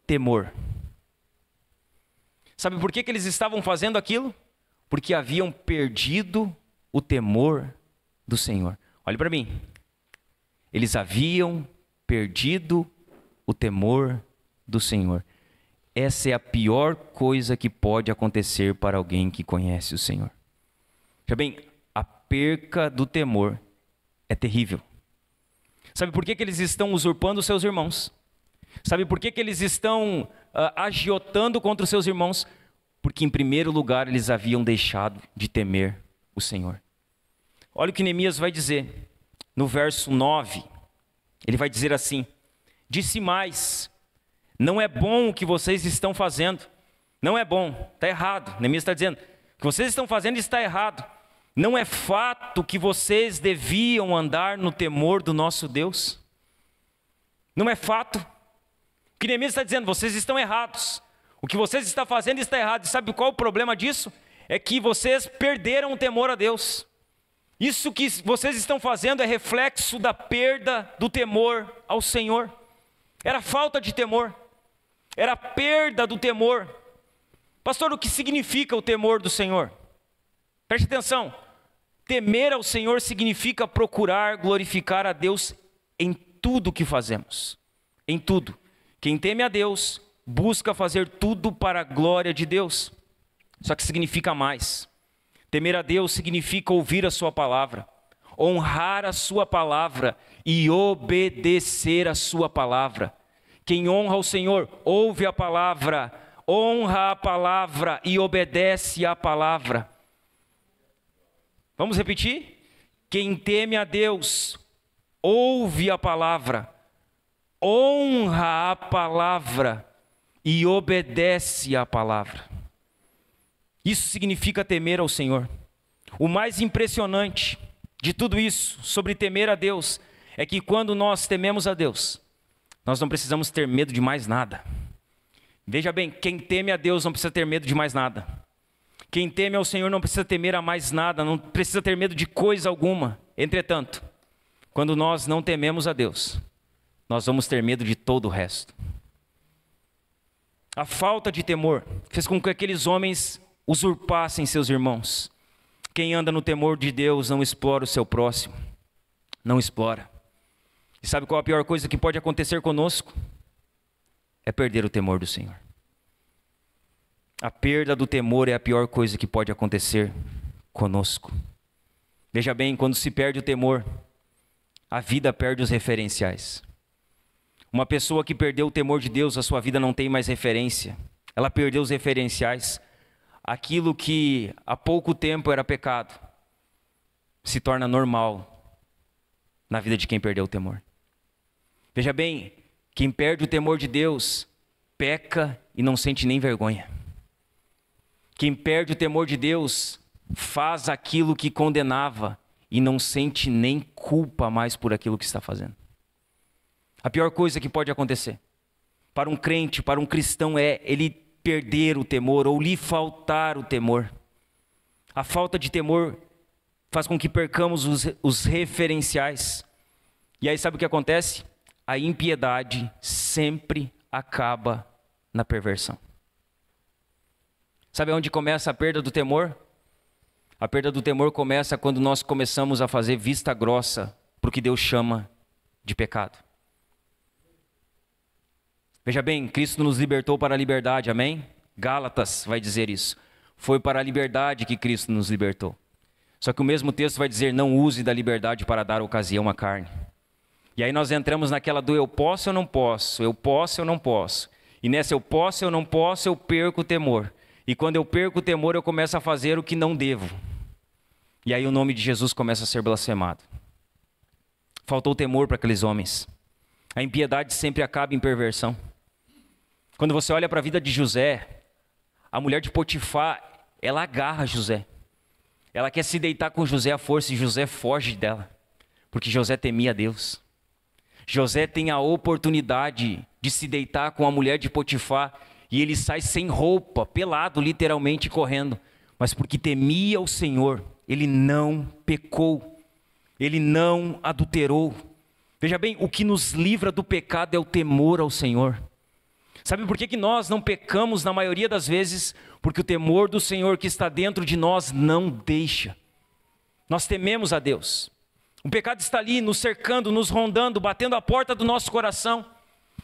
temor. Sabe por que eles estavam fazendo aquilo? Porque haviam perdido o temor do Senhor. Olhe para mim. Eles haviam perdido o temor do Senhor. Essa é a pior coisa que pode acontecer para alguém que conhece o Senhor. Já bem, a perca do temor é terrível. Sabe por que eles estão usurpando os seus irmãos? Sabe por que eles estão agiotando contra os seus irmãos? Porque em primeiro lugar eles haviam deixado de temer o Senhor. Olha o que Neemias vai dizer no verso 9. Ele vai dizer assim: disse mais, não é bom o que vocês estão fazendo. Não é bom, está errado. Neemias está dizendo, o que vocês estão fazendo está errado. Não é fato que vocês deviam andar no temor do nosso Deus? Não é fato. O que Neemias está dizendo, vocês estão errados. O que vocês estão fazendo está errado. E sabe qual é o problema disso? É que vocês perderam o temor a Deus. Isso que vocês estão fazendo é reflexo da perda do temor ao Senhor. Era falta de temor. Era perda do temor. Pastor, o que significa o temor do Senhor? Preste atenção. Temer ao Senhor significa procurar glorificar a Deus em tudo que fazemos. Em tudo. Quem teme a Deus busca fazer tudo para a glória de Deus. Só que significa mais. Temer a Deus significa ouvir a sua palavra, honrar a sua palavra e obedecer a sua palavra. Quem honra o Senhor, ouve a palavra, honra a palavra e obedece a palavra. Vamos repetir? Quem teme a Deus, ouve a palavra, honra a palavra e obedece a palavra. Isso significa temer ao Senhor. O mais impressionante de tudo isso, sobre temer a Deus, é que quando nós tememos a Deus, nós não precisamos ter medo de mais nada. Veja bem, quem teme a Deus não precisa ter medo de mais nada. Quem teme ao Senhor não precisa temer a mais nada, não precisa ter medo de coisa alguma. Entretanto, quando nós não tememos a Deus, nós vamos ter medo de todo o resto. A falta de temor fez com que aqueles homens usurpassem seus irmãos. Quem anda no temor de Deus não explora o seu próximo. Não explora. E sabe qual a pior coisa que pode acontecer conosco? É perder o temor do Senhor. A perda do temor é a pior coisa que pode acontecer conosco. Veja bem, quando se perde o temor, a vida perde os referenciais. Uma pessoa que perdeu o temor de Deus, a sua vida não tem mais referência. Ela perdeu os referenciais. Aquilo que há pouco tempo era pecado, se torna normal na vida de quem perdeu o temor. Veja bem, quem perde o temor de Deus, peca e não sente nem vergonha. Quem perde o temor de Deus, faz aquilo que condenava e não sente nem culpa mais por aquilo que está fazendo. A pior coisa que pode acontecer para um crente, para um cristão, é ele perder o temor ou lhe faltar o temor. A falta de temor faz com que percamos os referenciais. E aí sabe o que acontece? A impiedade sempre acaba na perversão. Sabe onde começa a perda do temor? A perda do temor começa quando nós começamos a fazer vista grossa para o que Deus chama de pecado. Veja bem, Cristo nos libertou para a liberdade, amém? Gálatas vai dizer isso. Foi para a liberdade que Cristo nos libertou. Só que o mesmo texto vai dizer, não use da liberdade para dar ocasião à carne. E aí nós entramos naquela do eu posso ou não posso, eu posso ou não posso. E nessa eu posso ou não posso, eu perco o temor. E quando eu perco o temor, eu começo a fazer o que não devo. E aí o nome de Jesus começa a ser blasfemado. Faltou temor para aqueles homens. A impiedade sempre acaba em perversão. Quando você olha para a vida de José, a mulher de Potifar, ela agarra José. Ela quer se deitar com José à força e José foge dela. Porque José temia a Deus. José tem a oportunidade de se deitar com a mulher de Potifar e ele sai sem roupa, pelado, literalmente correndo. Mas porque temia o Senhor, ele não pecou. Ele não adulterou. Veja bem, o que nos livra do pecado é o temor ao Senhor. Sabe por que nós não pecamos na maioria das vezes? Porque o temor do Senhor que está dentro de nós não deixa. Nós tememos a Deus. O pecado está ali nos cercando, nos rondando, batendo a porta do nosso coração.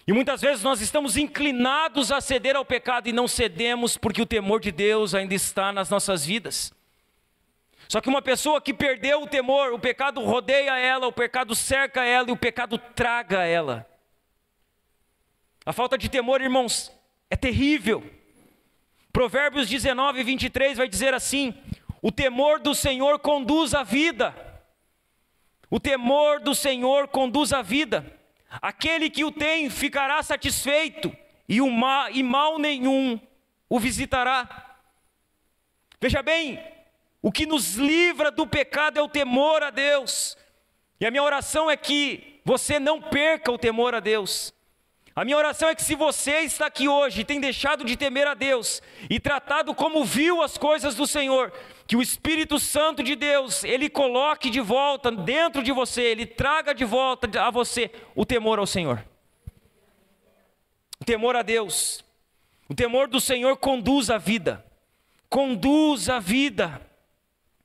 E muitas vezes nós estamos inclinados a ceder ao pecado e não cedemos porque o temor de Deus ainda está nas nossas vidas. Só que uma pessoa que perdeu o temor, o pecado rodeia ela, o pecado cerca ela e o pecado traga ela. A falta de temor, irmãos, é terrível. Provérbios 19, 23 vai dizer assim: o temor do Senhor conduz à vida. O temor do Senhor conduz à vida. Aquele que o tem ficará satisfeito, e mal nenhum o visitará. Veja bem, o que nos livra do pecado é o temor a Deus. E a minha oração é que você não perca o temor a Deus. A minha oração é que se você está aqui hoje e tem deixado de temer a Deus e tratado como vil as coisas do Senhor, que o Espírito Santo de Deus, Ele coloque de volta dentro de você, Ele traga de volta a você o temor ao Senhor. O temor a Deus. O temor do Senhor conduz a vida. Conduz a vida.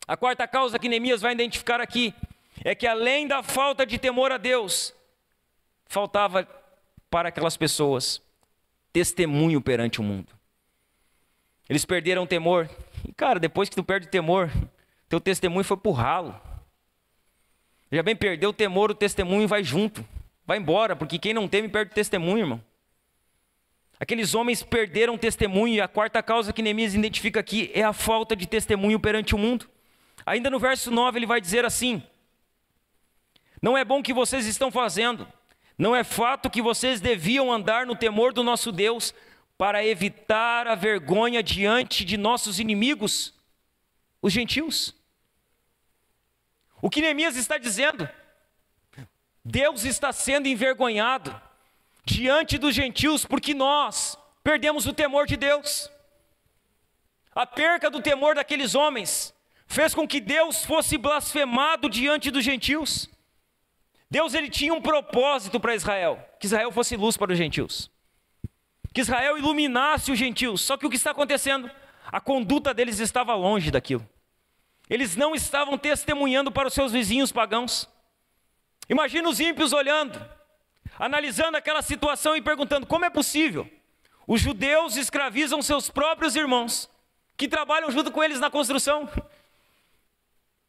A quarta causa que Neemias vai identificar aqui é que além da falta de temor a Deus, faltava para aquelas pessoas testemunho perante o mundo. Eles perderam o temor. E cara, depois que tu perde o temor, teu testemunho foi pro ralo. Já bem, perdeu o temor, o testemunho vai junto. Vai embora, porque quem não teme perde o testemunho, irmão. Aqueles homens perderam o testemunho, e a quarta causa que Neemias identifica aqui é a falta de testemunho perante o mundo. Ainda no verso 9 ele vai dizer assim: não é bom o que vocês estão fazendo. Não é fato que vocês deviam andar no temor do nosso Deus para evitar a vergonha diante de nossos inimigos, os gentios? O que Neemias está dizendo? Deus está sendo envergonhado diante dos gentios porque nós perdemos o temor de Deus. A perca do temor daqueles homens fez com que Deus fosse blasfemado diante dos gentios. Deus, ele tinha um propósito para Israel, que Israel fosse luz para os gentios, que Israel iluminasse os gentios. Só que o que está acontecendo? A conduta deles estava longe daquilo. Eles não estavam testemunhando para os seus vizinhos pagãos. Imagina os ímpios olhando, analisando aquela situação e perguntando: como é possível? Os judeus escravizam seus próprios irmãos, que trabalham junto com eles na construção.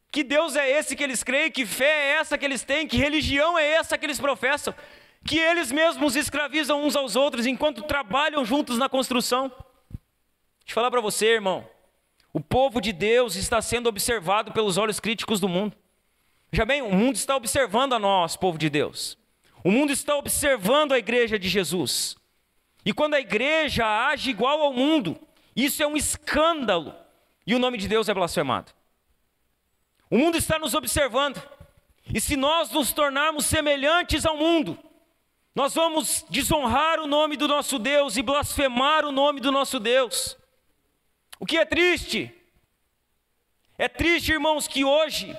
Que Deus é esse que eles creem? Que fé é essa que eles têm? Que religião é essa que eles professam? Que eles mesmos escravizam uns aos outros enquanto trabalham juntos na construção. Deixa eu falar para você, irmão. O povo de Deus está sendo observado pelos olhos críticos do mundo. Veja bem, o mundo está observando a nós, povo de Deus. O mundo está observando a igreja de Jesus. E quando a igreja age igual ao mundo, isso é um escândalo. E o nome de Deus é blasfemado. O mundo está nos observando. E se nós nos tornarmos semelhantes ao mundo, nós vamos desonrar o nome do nosso Deus e blasfemar o nome do nosso Deus. O que é triste? É triste, irmãos, que hoje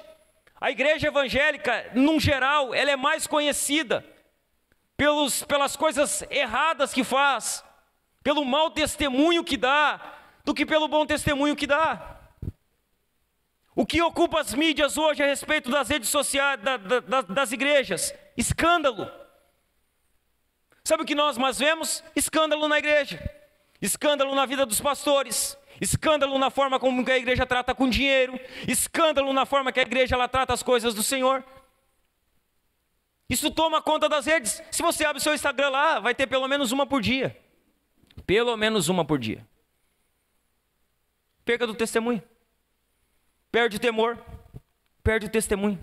a igreja evangélica, num geral, ela é mais conhecida pelas coisas erradas que faz, pelo mau testemunho que dá, do que pelo bom testemunho que dá. O que ocupa as mídias hoje a respeito das redes sociais, das igrejas? Escândalo. Sabe o que nós mais vemos? Escândalo na igreja. Escândalo na vida dos pastores. Escândalo na forma como a igreja trata com dinheiro. Escândalo na forma que a igreja ela trata as coisas do Senhor. Isso toma conta das redes. Se você abre o seu Instagram lá, vai ter pelo menos uma por dia. Pelo menos uma por dia. Perca do testemunho. Perde o temor, perde o testemunho.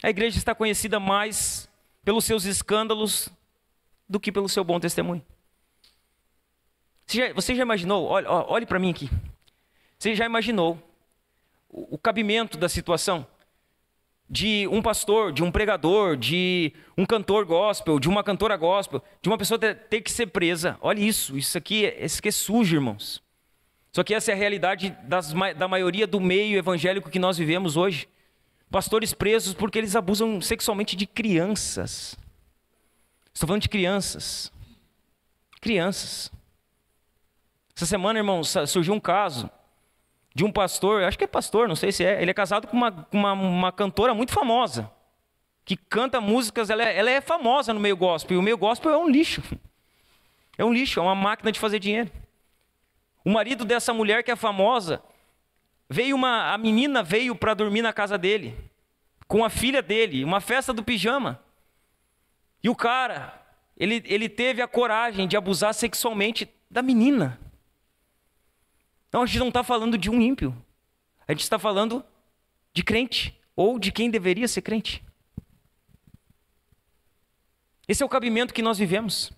A igreja está conhecida mais pelos seus escândalos do que pelo seu bom testemunho. Você já imaginou, olhe para mim aqui. Você já imaginou o cabimento da situação de um pastor, de um pregador, de um cantor gospel, de uma cantora gospel, de uma pessoa ter que ser presa? Olha isso aqui é sujo, irmãos. Só que essa é a realidade da maioria do meio evangélico que nós vivemos hoje. Pastores presos porque eles abusam sexualmente de crianças. Estou falando de crianças. Crianças. Essa semana, irmão, surgiu um caso de um pastor, acho que é pastor, não sei se é. Ele é casado com uma cantora muito famosa. que canta músicas, ela é famosa no meio gospel, e o meio gospel é um lixo. É um lixo, é uma máquina de fazer dinheiro. O marido dessa mulher que é famosa, a menina veio para dormir na casa dele, com a filha dele, uma festa do pijama. E o cara, ele teve a coragem de abusar sexualmente da menina. Não, a gente não está falando de um ímpio. A gente está falando de crente, ou de quem deveria ser crente. Esse é o cabimento que nós vivemos.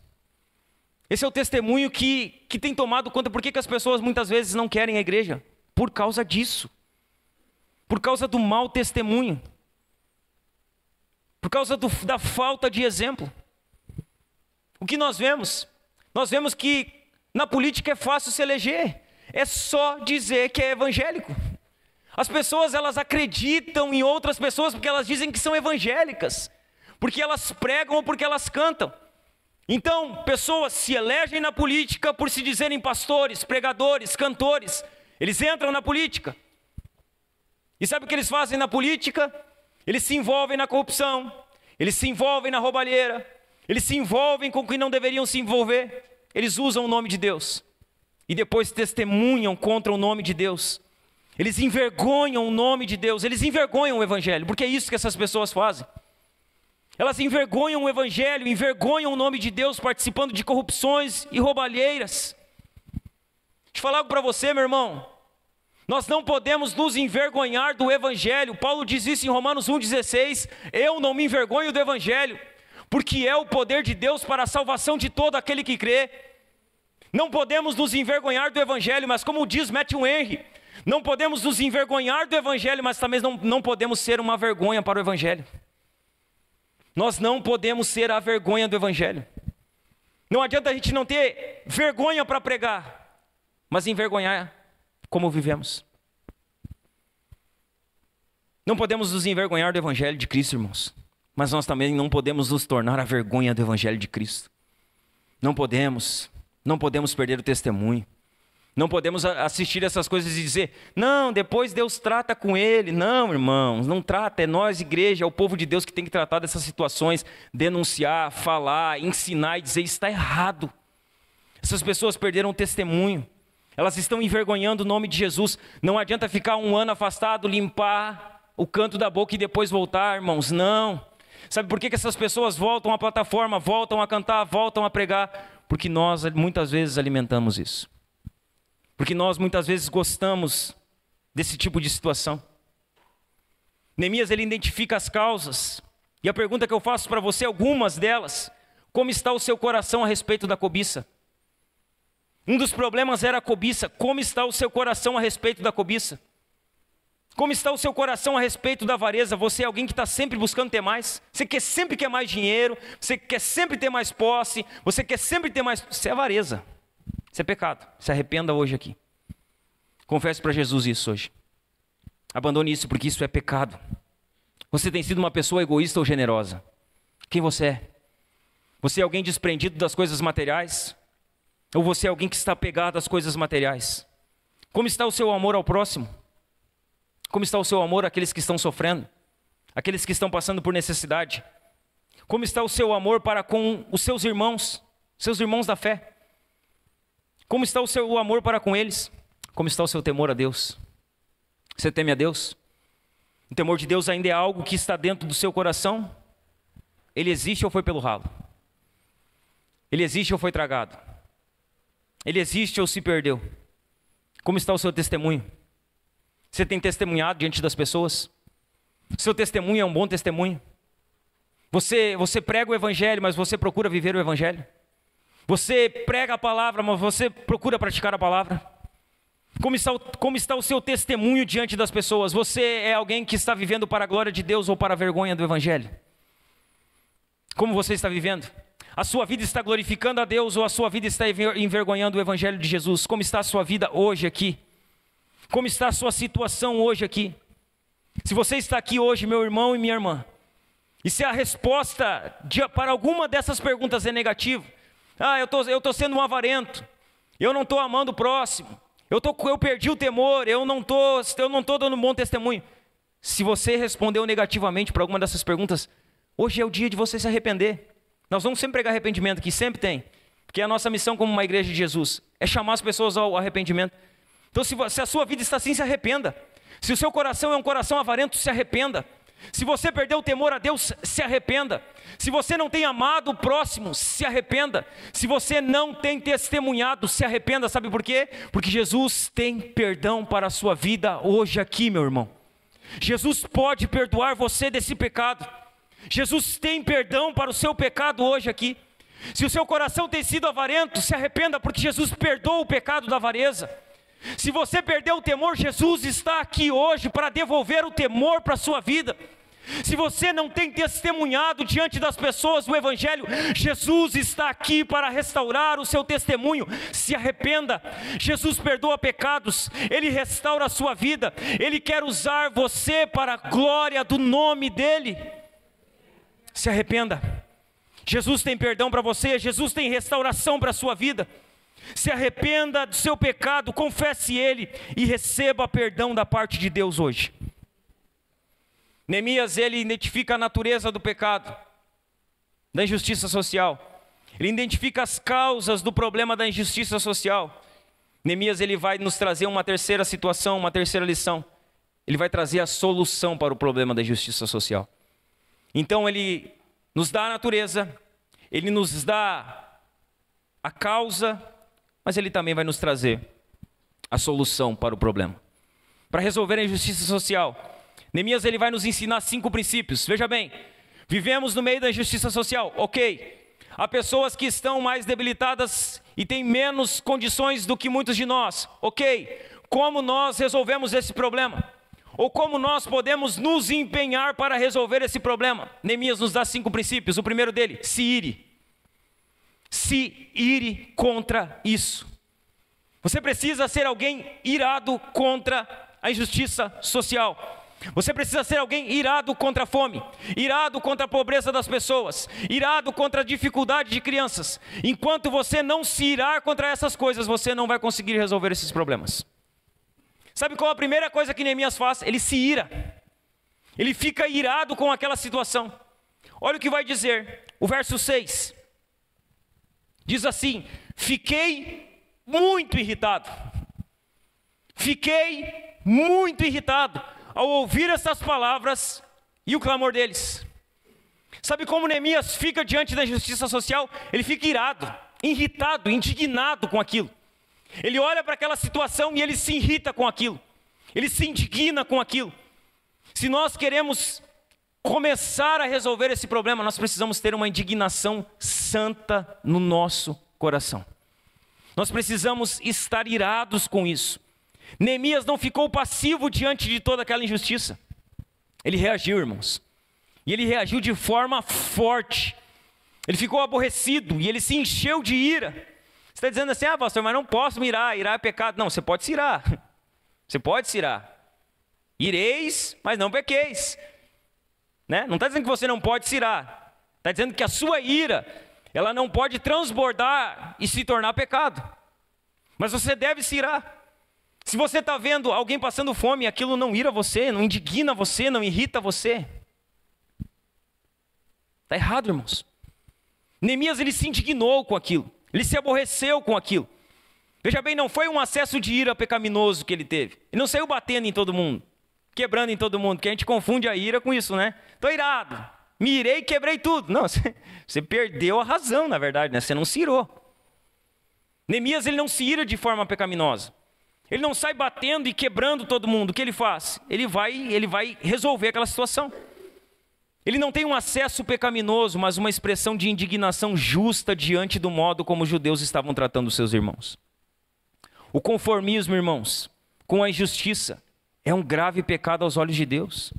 Esse é o testemunho que tem tomado conta. Por que as pessoas muitas vezes não querem a igreja? Por causa disso. Por causa do mau testemunho. Por causa da falta de exemplo. O que nós vemos? Nós vemos que na política é fácil se eleger. É só dizer que é evangélico. As pessoas, elas acreditam em outras pessoas porque elas dizem que são evangélicas. Porque elas pregam ou porque elas cantam. Então, pessoas se elegem na política por se dizerem pastores, pregadores, cantores. Eles entram na política. E sabe o que eles fazem na política? Eles se envolvem na corrupção. Eles se envolvem na roubalheira. Eles se envolvem com o que não deveriam se envolver. Eles usam o nome de Deus. E depois testemunham contra o nome de Deus. Eles envergonham o nome de Deus. Eles envergonham o evangelho. Porque é isso que essas pessoas fazem. Elas envergonham o evangelho, envergonham o nome de Deus, participando de corrupções e roubalheiras. Deixa eu falar algo para você, meu irmão. Nós não podemos nos envergonhar do evangelho. Paulo diz isso em Romanos 1,16. Eu não me envergonho do evangelho, porque é o poder de Deus para a salvação de todo aquele que crê. Não podemos nos envergonhar do evangelho, mas como diz Matthew Henry, não podemos nos envergonhar do evangelho, mas também não podemos ser uma vergonha para o evangelho. Nós não podemos ser a vergonha do evangelho. Não adianta a gente não ter vergonha para pregar, mas envergonhar como vivemos. Não podemos nos envergonhar do evangelho de Cristo, irmãos, mas nós também não podemos nos tornar a vergonha do evangelho de Cristo. Não podemos perder o testemunho. Não podemos assistir essas coisas e dizer, não, depois Deus trata com ele. Não, irmãos, não trata, é nós, igreja, é o povo de Deus que tem que tratar dessas situações, denunciar, falar, ensinar e dizer, isso está errado. Essas pessoas perderam o testemunho, elas estão envergonhando o nome de Jesus. Não adianta ficar um ano afastado, limpar o canto da boca e depois voltar, irmãos, não. Sabe por que essas pessoas voltam à plataforma, voltam a cantar, voltam a pregar? Porque nós muitas vezes alimentamos isso. Porque nós muitas vezes gostamos desse tipo de situação. Neemias, ele identifica as causas. E a pergunta que eu faço para você, algumas delas, como está o seu coração a respeito da cobiça? Um dos problemas era a cobiça. Como está o seu coração a respeito da cobiça? Como está o seu coração a respeito da avareza? Você é alguém que está sempre buscando ter mais? Você sempre quer mais dinheiro? Você quer sempre ter mais posse? Você quer sempre ter mais... Isso é avareza. Isso é pecado. Se arrependa hoje aqui. Confesse para Jesus isso hoje. Abandone isso, porque isso é pecado. Você tem sido uma pessoa egoísta ou generosa? Quem você é? Você é alguém desprendido das coisas materiais? Ou você é alguém que está apegado às coisas materiais? Como está o seu amor ao próximo? Como está o seu amor àqueles que estão sofrendo? Aqueles que estão passando por necessidade? Como está o seu amor para com os seus irmãos da fé? Como está o seu amor para com eles? Como está o seu temor a Deus? Você teme a Deus? O temor de Deus ainda é algo que está dentro do seu coração? Ele existe ou foi pelo ralo? Ele existe ou foi tragado? Ele existe ou se perdeu? Como está o seu testemunho? Você tem testemunhado diante das pessoas? Seu testemunho é um bom testemunho? Você prega o evangelho, mas você procura viver o evangelho? Você prega a palavra, mas você procura praticar a palavra? Como está o seu testemunho diante das pessoas? Você é alguém que está vivendo para a glória de Deus ou para a vergonha do evangelho? Como você está vivendo? A sua vida está glorificando a Deus ou a sua vida está envergonhando o evangelho de Jesus? Como está a sua vida hoje aqui? Como está a sua situação hoje aqui? Se você está aqui hoje, meu irmão e minha irmã, e se a resposta para alguma dessas perguntas é negativa, eu estou sendo um avarento, eu não estou amando o próximo, eu perdi o temor, eu não estou dando um bom testemunho. Se você respondeu negativamente para alguma dessas perguntas, Hoje é o dia de você se arrepender. Nós vamos sempre pregar arrependimento aqui, sempre tem. Porque a nossa missão como uma igreja de Jesus é chamar as pessoas ao arrependimento. Então se a sua vida está assim, se arrependa. Se o seu coração é um coração avarento, se arrependa. Se você perdeu o temor a Deus, se arrependa. Se você não tem amado o próximo, se arrependa. Se você não tem testemunhado, se arrependa. Sabe por quê? Porque Jesus tem perdão para a sua vida hoje aqui, meu irmão. Jesus pode perdoar você desse pecado. Jesus tem perdão para o seu pecado hoje aqui. Se o seu coração tem sido avarento, se arrependa, porque Jesus perdoa o pecado da avareza. Se você perdeu o temor, Jesus está aqui hoje para devolver o temor para a sua vida. Se você não tem testemunhado diante das pessoas o Evangelho, Jesus está aqui para restaurar o seu testemunho. Se arrependa. Jesus perdoa pecados, Ele restaura a sua vida, Ele quer usar você para a glória do nome dEle. Se arrependa. Jesus tem perdão para você, Jesus tem restauração para a sua vida. Se arrependa do seu pecado, confesse ele e receba perdão da parte de Deus hoje. Neemias, ele identifica a natureza do pecado, da injustiça social. Ele identifica as causas do problema da injustiça social. Neemias, ele vai nos trazer uma terceira situação, uma terceira lição. Ele vai trazer a solução para o problema da injustiça social. Então ele nos dá a natureza, ele nos dá a causa, mas ele também vai nos trazer a solução para o problema. Para resolver a injustiça social, Neemias ele vai nos ensinar 5 princípios. Veja bem, vivemos no meio da injustiça social, ok. Há pessoas que estão mais debilitadas e têm menos condições do que muitos de nós, ok. Como nós resolvemos esse problema? Ou como nós podemos nos empenhar para resolver esse problema? Neemias nos dá 5 princípios. O primeiro dele, se ire. Se ire contra isso. Você precisa ser alguém irado contra a injustiça social. Você precisa ser alguém irado contra a fome, irado contra a pobreza das pessoas, irado contra a dificuldade de crianças. Enquanto você não se irar contra essas coisas, você não vai conseguir resolver esses problemas. Sabe qual a primeira coisa que Neemias faz? Ele se ira. Ele fica irado com aquela situação. Olha o que vai dizer, o verso 6. Diz assim: fiquei muito irritado. Fiquei muito irritado ao ouvir essas palavras e o clamor deles. Sabe como Neemias fica diante da injustiça social? Ele fica irado, irritado, indignado com aquilo. Ele olha para aquela situação e ele se irrita com aquilo. Ele se indigna com aquilo. Se nós queremos começar a resolver esse problema, nós precisamos ter uma indignação santa no nosso coração. Nós precisamos estar irados com isso. Neemias não ficou passivo diante de toda aquela injustiça. Ele reagiu, irmãos. E ele reagiu de forma forte. Ele ficou aborrecido e ele se encheu de ira. Você está dizendo assim: ah, pastor, mas não posso me irar, irar é pecado. Não, você pode se irar. Você pode se irar. Ireis, mas não pequeis. Né? Não está dizendo que você não pode se irar. Está dizendo que a sua ira, ela não pode transbordar e se tornar pecado. Mas você deve se irar. Se você está vendo alguém passando fome, aquilo não ira você, não indigna você, não irrita você. Está errado, irmãos. Neemias, ele se indignou com aquilo. Ele se aborreceu com aquilo. Veja bem, não foi um acesso de ira pecaminoso que ele teve. Ele não saiu batendo em todo mundo, quebrando em todo mundo, porque a gente confunde a ira com isso, né? Estou irado, me irei e quebrei tudo. Não, você perdeu a razão, na verdade, né? Você não se irou. Neemias, ele não se ira de forma pecaminosa. Ele não sai batendo e quebrando todo mundo. O que ele faz? Ele vai resolver aquela situação. Ele não tem um acesso pecaminoso, mas uma expressão de indignação justa diante do modo como os judeus estavam tratando os seus irmãos. O conformismo, irmãos, com a injustiça, é um grave pecado aos olhos de Deus.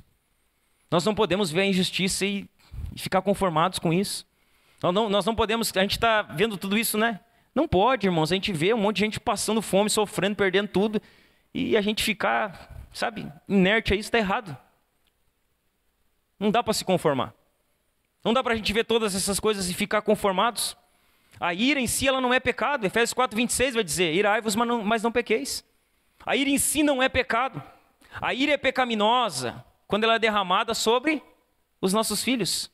Nós não podemos ver a injustiça e ficar conformados com isso. Nós não podemos, a gente está vendo tudo isso, né? Não pode, irmãos, a gente vê um monte de gente passando fome, sofrendo, perdendo tudo, e a gente ficar, sabe, inerte a isso, está errado. Não dá para se conformar. Não dá para a gente ver todas essas coisas e ficar conformados. A ira em si, ela não é pecado. Efésios 4:26 vai dizer: irai-vos, mas não pequeis. A ira em si não é pecado. A ira é pecaminosa quando ela é derramada sobre os nossos filhos.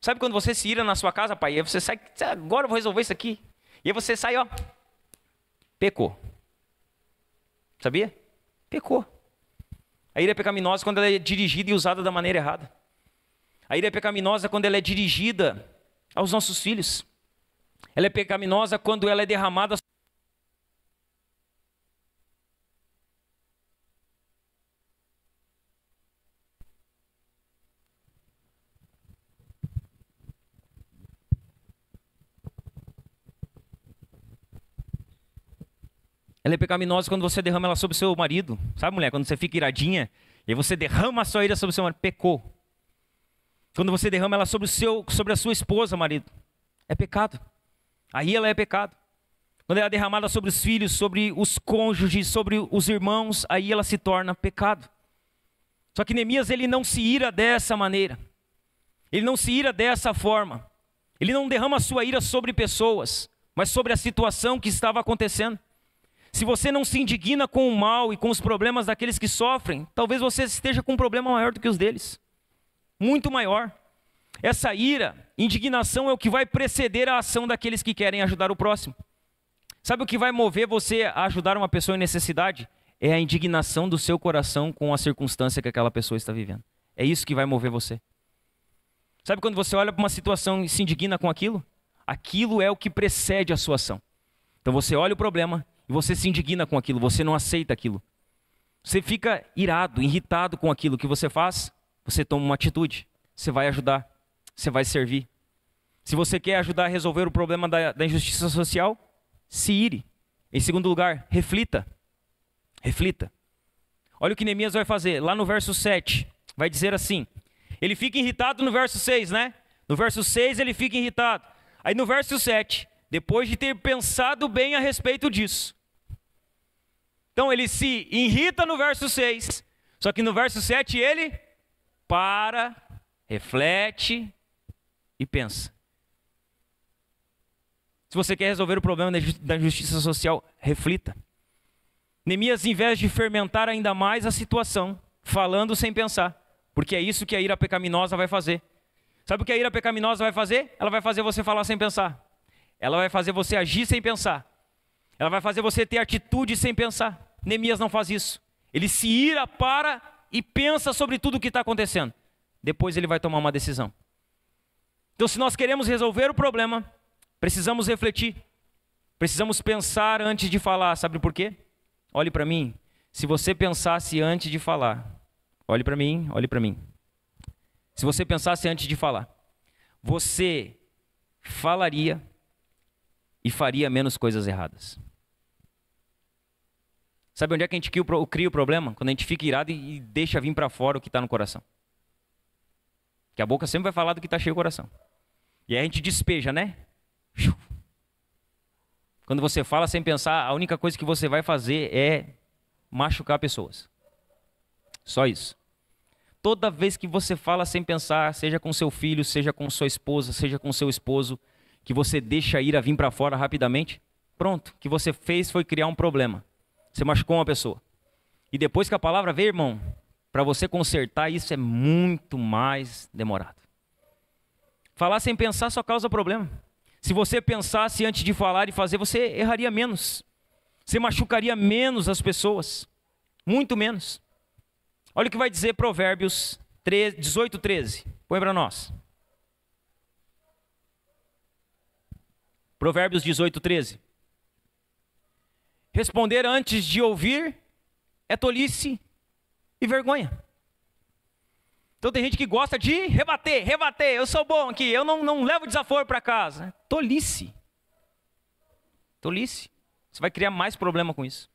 Sabe quando você se ira na sua casa, pai? E aí você sai, agora eu vou resolver isso aqui. E aí você sai, ó, pecou. Sabia? Pecou. A ira é pecaminosa quando ela é dirigida e usada da maneira errada. A ira é pecaminosa quando ela é dirigida aos nossos filhos. Ela é pecaminosa quando ela é derramada. Ela é pecaminosa quando você derrama ela sobre o seu marido. Sabe, mulher? Quando você fica iradinha e aí você derrama a sua ira sobre o seu marido. Pecou. Quando você derrama ela sobre a sua esposa, marido. É pecado. Aí ela é pecado. Quando ela é derramada sobre os filhos, sobre os cônjuges, sobre os irmãos, aí ela se torna pecado. Só que Neemias, ele não se ira dessa maneira. Ele não se ira dessa forma. Ele não derrama a sua ira sobre pessoas, mas sobre a situação que estava acontecendo. Se você não se indigna com o mal e com os problemas daqueles que sofrem, talvez você esteja com um problema maior do que os deles. Muito maior. Essa ira, indignação é o que vai preceder a ação daqueles que querem ajudar o próximo. Sabe o que vai mover você a ajudar uma pessoa em necessidade? É a indignação do seu coração com a circunstância que aquela pessoa está vivendo. É isso que vai mover você. Sabe quando você olha para uma situação e se indigna com aquilo? Aquilo é o que precede a sua ação. Então você olha o problema e você se indigna com aquilo, você não aceita aquilo. Você fica irado, irritado com aquilo que você faz, você toma uma atitude, você vai ajudar, você vai servir. Se você quer ajudar a resolver o problema da injustiça social, se ire. Em segundo lugar, reflita. Reflita. Olha o que Neemias vai fazer, lá no verso 7, vai dizer assim, ele fica irritado no verso 6, né? No verso 6 ele fica irritado. Aí no verso 7, depois de ter pensado bem a respeito disso. Então ele se irrita no verso 6, só que no verso 7 ele para, reflete e pensa. Se você quer resolver o problema da justiça social, reflita. Neemias, em vez de fermentar ainda mais a situação, falando sem pensar, porque é isso que a ira pecaminosa vai fazer. Sabe o que a ira pecaminosa vai fazer? Ela vai fazer você falar sem pensar. Ela vai fazer você agir sem pensar. Ela vai fazer você ter atitude sem pensar. Neemias não faz isso. Ele se ira, para e pensa sobre tudo o que está acontecendo. Depois ele vai tomar uma decisão. Então, se nós queremos resolver o problema, precisamos refletir. Precisamos pensar antes de falar. Sabe por quê? Olhe para mim. Se você pensasse antes de falar, olhe para mim, olhe para mim. Se você pensasse antes de falar, você falaria e faria menos coisas erradas. Sabe onde é que a gente cria o problema? Quando a gente fica irado e deixa vir para fora o que está no coração. Que a boca sempre vai falar do que está cheio o coração. E aí a gente despeja, né? Quando você fala sem pensar, a única coisa que você vai fazer é machucar pessoas. Só isso. Toda vez que você fala sem pensar, seja com seu filho, seja com sua esposa, seja com seu esposo, que você deixa a ira vir para fora rapidamente, pronto, o que você fez foi criar um problema. Você machucou uma pessoa. E depois que a palavra veio, irmão, para você consertar isso é muito mais demorado. Falar sem pensar só causa problema. Se você pensasse antes de falar e fazer, você erraria menos. Você machucaria menos as pessoas. Muito menos. Olha o que vai dizer Provérbios 18:13. Põe para nós. Provérbios 18:13. Responder antes de ouvir é tolice e vergonha. Então tem gente que gosta de rebater, eu sou bom aqui, eu não levo desaforo para casa. Tolice. Tolice. Você vai criar mais problema com isso.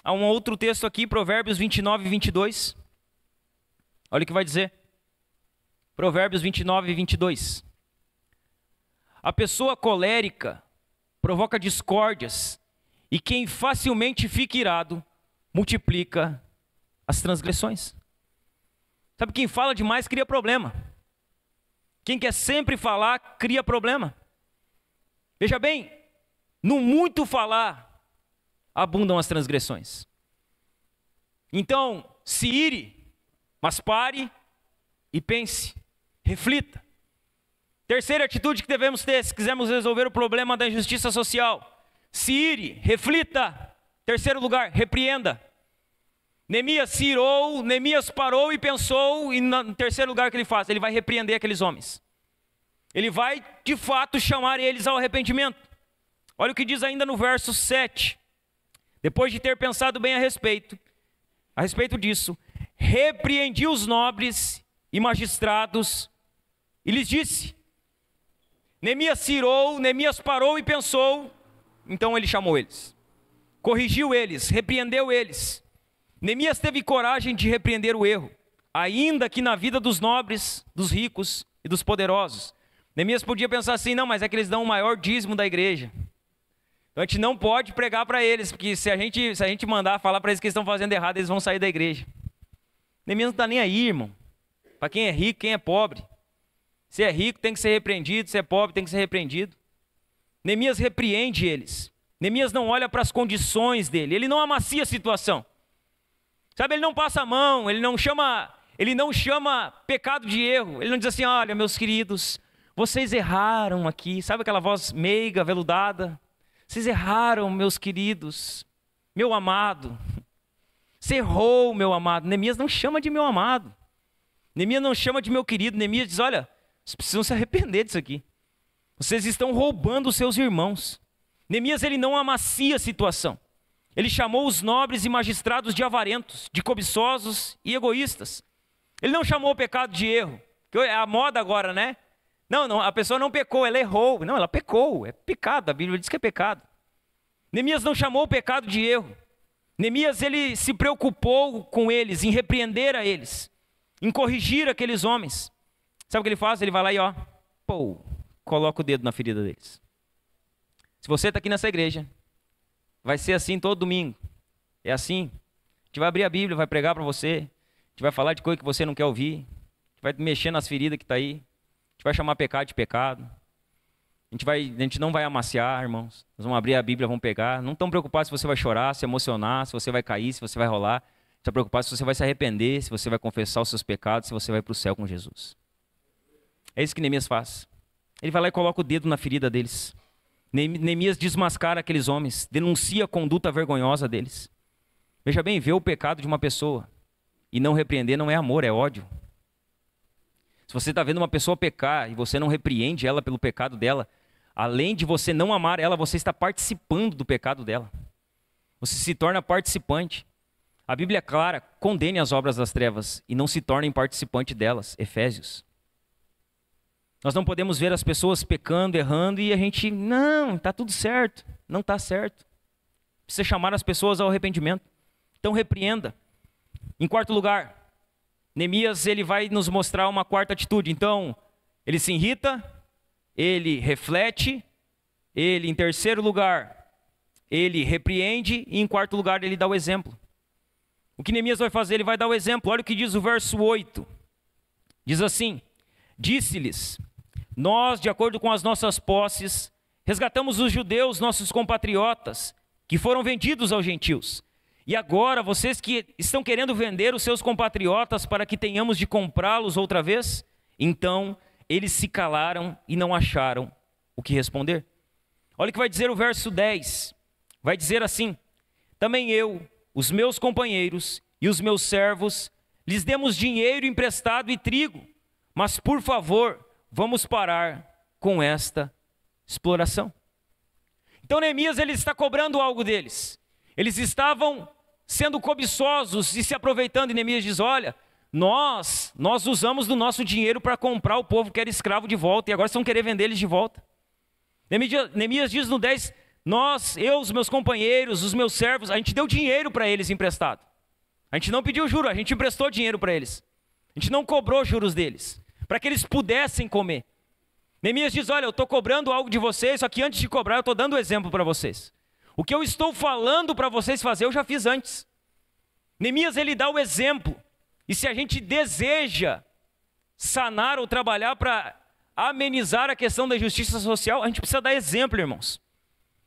Há um outro texto aqui, Provérbios 29:22. Olha o que vai dizer. Provérbios 29:22. A pessoa colérica provoca discórdias, e quem facilmente fica irado multiplica as transgressões. Sabe, quem fala demais cria problema. Quem quer sempre falar cria problema. Veja bem, no muito falar abundam as transgressões. Então, se ire, mas pare e pense, reflita. Terceira atitude que devemos ter se quisermos resolver o problema da injustiça social: se ire, reflita. Terceiro lugar, repreenda. Neemias se irou, Neemias parou e pensou, e no terceiro lugar que ele faz, ele vai repreender aqueles homens. Ele vai, de fato, chamar eles ao arrependimento. Olha o que diz ainda no verso 7. Depois de ter pensado bem a respeito disso, repreendi os nobres e magistrados e lhes disse. Neemias se irou, Neemias parou e pensou, então ele chamou eles. Corrigiu eles, repreendeu eles. Neemias teve coragem de repreender o erro, ainda que na vida dos nobres, dos ricos e dos poderosos. Neemias podia pensar assim: não, mas é que eles dão o maior dízimo da igreja. Então a gente não pode pregar para eles, porque se a gente mandar falar para eles que eles estão fazendo errado, eles vão sair da igreja. Neemias não está nem aí, irmão. Para quem é rico, quem é pobre. Se é rico tem que ser repreendido, se é pobre tem que ser repreendido. Neemias repreende eles. Neemias não olha para as condições dele, ele não amacia a situação. Sabe, ele não passa a mão, ele não chama pecado de erro. Ele não diz assim: olha, meus queridos, vocês erraram aqui. Sabe aquela voz meiga, veludada? Vocês erraram, meus queridos, meu amado. Você errou, meu amado. Neemias não chama de meu amado. Neemias não chama de meu querido. Neemias diz: olha, vocês precisam se arrepender disso aqui. Vocês estão roubando os seus irmãos. Neemias, ele não amacia a situação. Ele chamou os nobres e magistrados de avarentos, de cobiçosos e egoístas. Ele não chamou o pecado de erro, que é a moda agora, né? Não, a pessoa não pecou, ela errou. Não, ela pecou, é pecado, a Bíblia diz que é pecado. Neemias não chamou o pecado de erro. Neemias, ele se preocupou com eles, em repreender a eles, em corrigir aqueles homens. Sabe o que ele faz? Ele vai lá e coloca o dedo na ferida deles. Se você está aqui nessa igreja, vai ser assim todo domingo. É assim. A gente vai abrir a Bíblia, vai pregar para você. A gente vai falar de coisa que você não quer ouvir. A gente vai mexer nas feridas que está aí. A gente vai chamar pecado de pecado. A gente não vai amaciar, irmãos. Nós vamos abrir a Bíblia, vamos pegar. Não estão preocupados se você vai chorar, se emocionar, se você vai cair, se você vai rolar. Estão preocupados se você vai se arrepender, se você vai confessar os seus pecados, se você vai para o céu com Jesus. É isso que Neemias faz. Ele vai lá e coloca o dedo na ferida deles. Neemias desmascara aqueles homens, denuncia a conduta vergonhosa deles. Veja bem, ver o pecado de uma pessoa e não repreender não é amor, é ódio. Se você está vendo uma pessoa pecar e você não repreende ela pelo pecado dela, além de você não amar ela, você está participando do pecado dela. Você se torna participante. A Bíblia é clara: condene as obras das trevas e não se tornem participante delas. Efésios. Nós não podemos ver as pessoas pecando, errando e a gente, não, está tudo certo. Não está certo. Precisa chamar as pessoas ao arrependimento. Então repreenda. Em quarto lugar, Neemias, ele vai nos mostrar uma quarta atitude. Então, ele se irrita, ele reflete, ele, em terceiro lugar, ele repreende e em quarto lugar ele dá o exemplo. O que Neemias vai fazer? Ele vai dar o exemplo. Olha o que diz o verso 8. Diz assim: disse-lhes: nós, de acordo com as nossas posses, resgatamos os judeus, nossos compatriotas, que foram vendidos aos gentios. E agora, vocês que estão querendo vender os seus compatriotas para que tenhamos de comprá-los outra vez? Então, eles se calaram e não acharam o que responder. Olha o que vai dizer o verso 10. Vai dizer assim: também eu, os meus companheiros e os meus servos, lhes demos dinheiro emprestado e trigo, mas por favor, vamos parar com esta exploração. Então Neemias, ele está cobrando algo deles. Eles estavam sendo cobiçosos e se aproveitando, e Neemias diz: olha, nós usamos do nosso dinheiro para comprar o povo que era escravo de volta, e agora estão querendo vender eles de volta. Neemias diz no 10, eu, os meus companheiros, os meus servos, a gente deu dinheiro para eles emprestado. A gente não pediu juro, a gente emprestou dinheiro para eles. A gente não cobrou juros deles, para que eles pudessem comer. Neemias diz: olha, eu estou cobrando algo de vocês, só que antes de cobrar eu estou dando exemplo para vocês. O que eu estou falando para vocês fazer, eu já fiz antes. Neemias, ele dá o exemplo. E se a gente deseja sanar ou trabalhar para amenizar a questão da justiça social, a gente precisa dar exemplo, irmãos.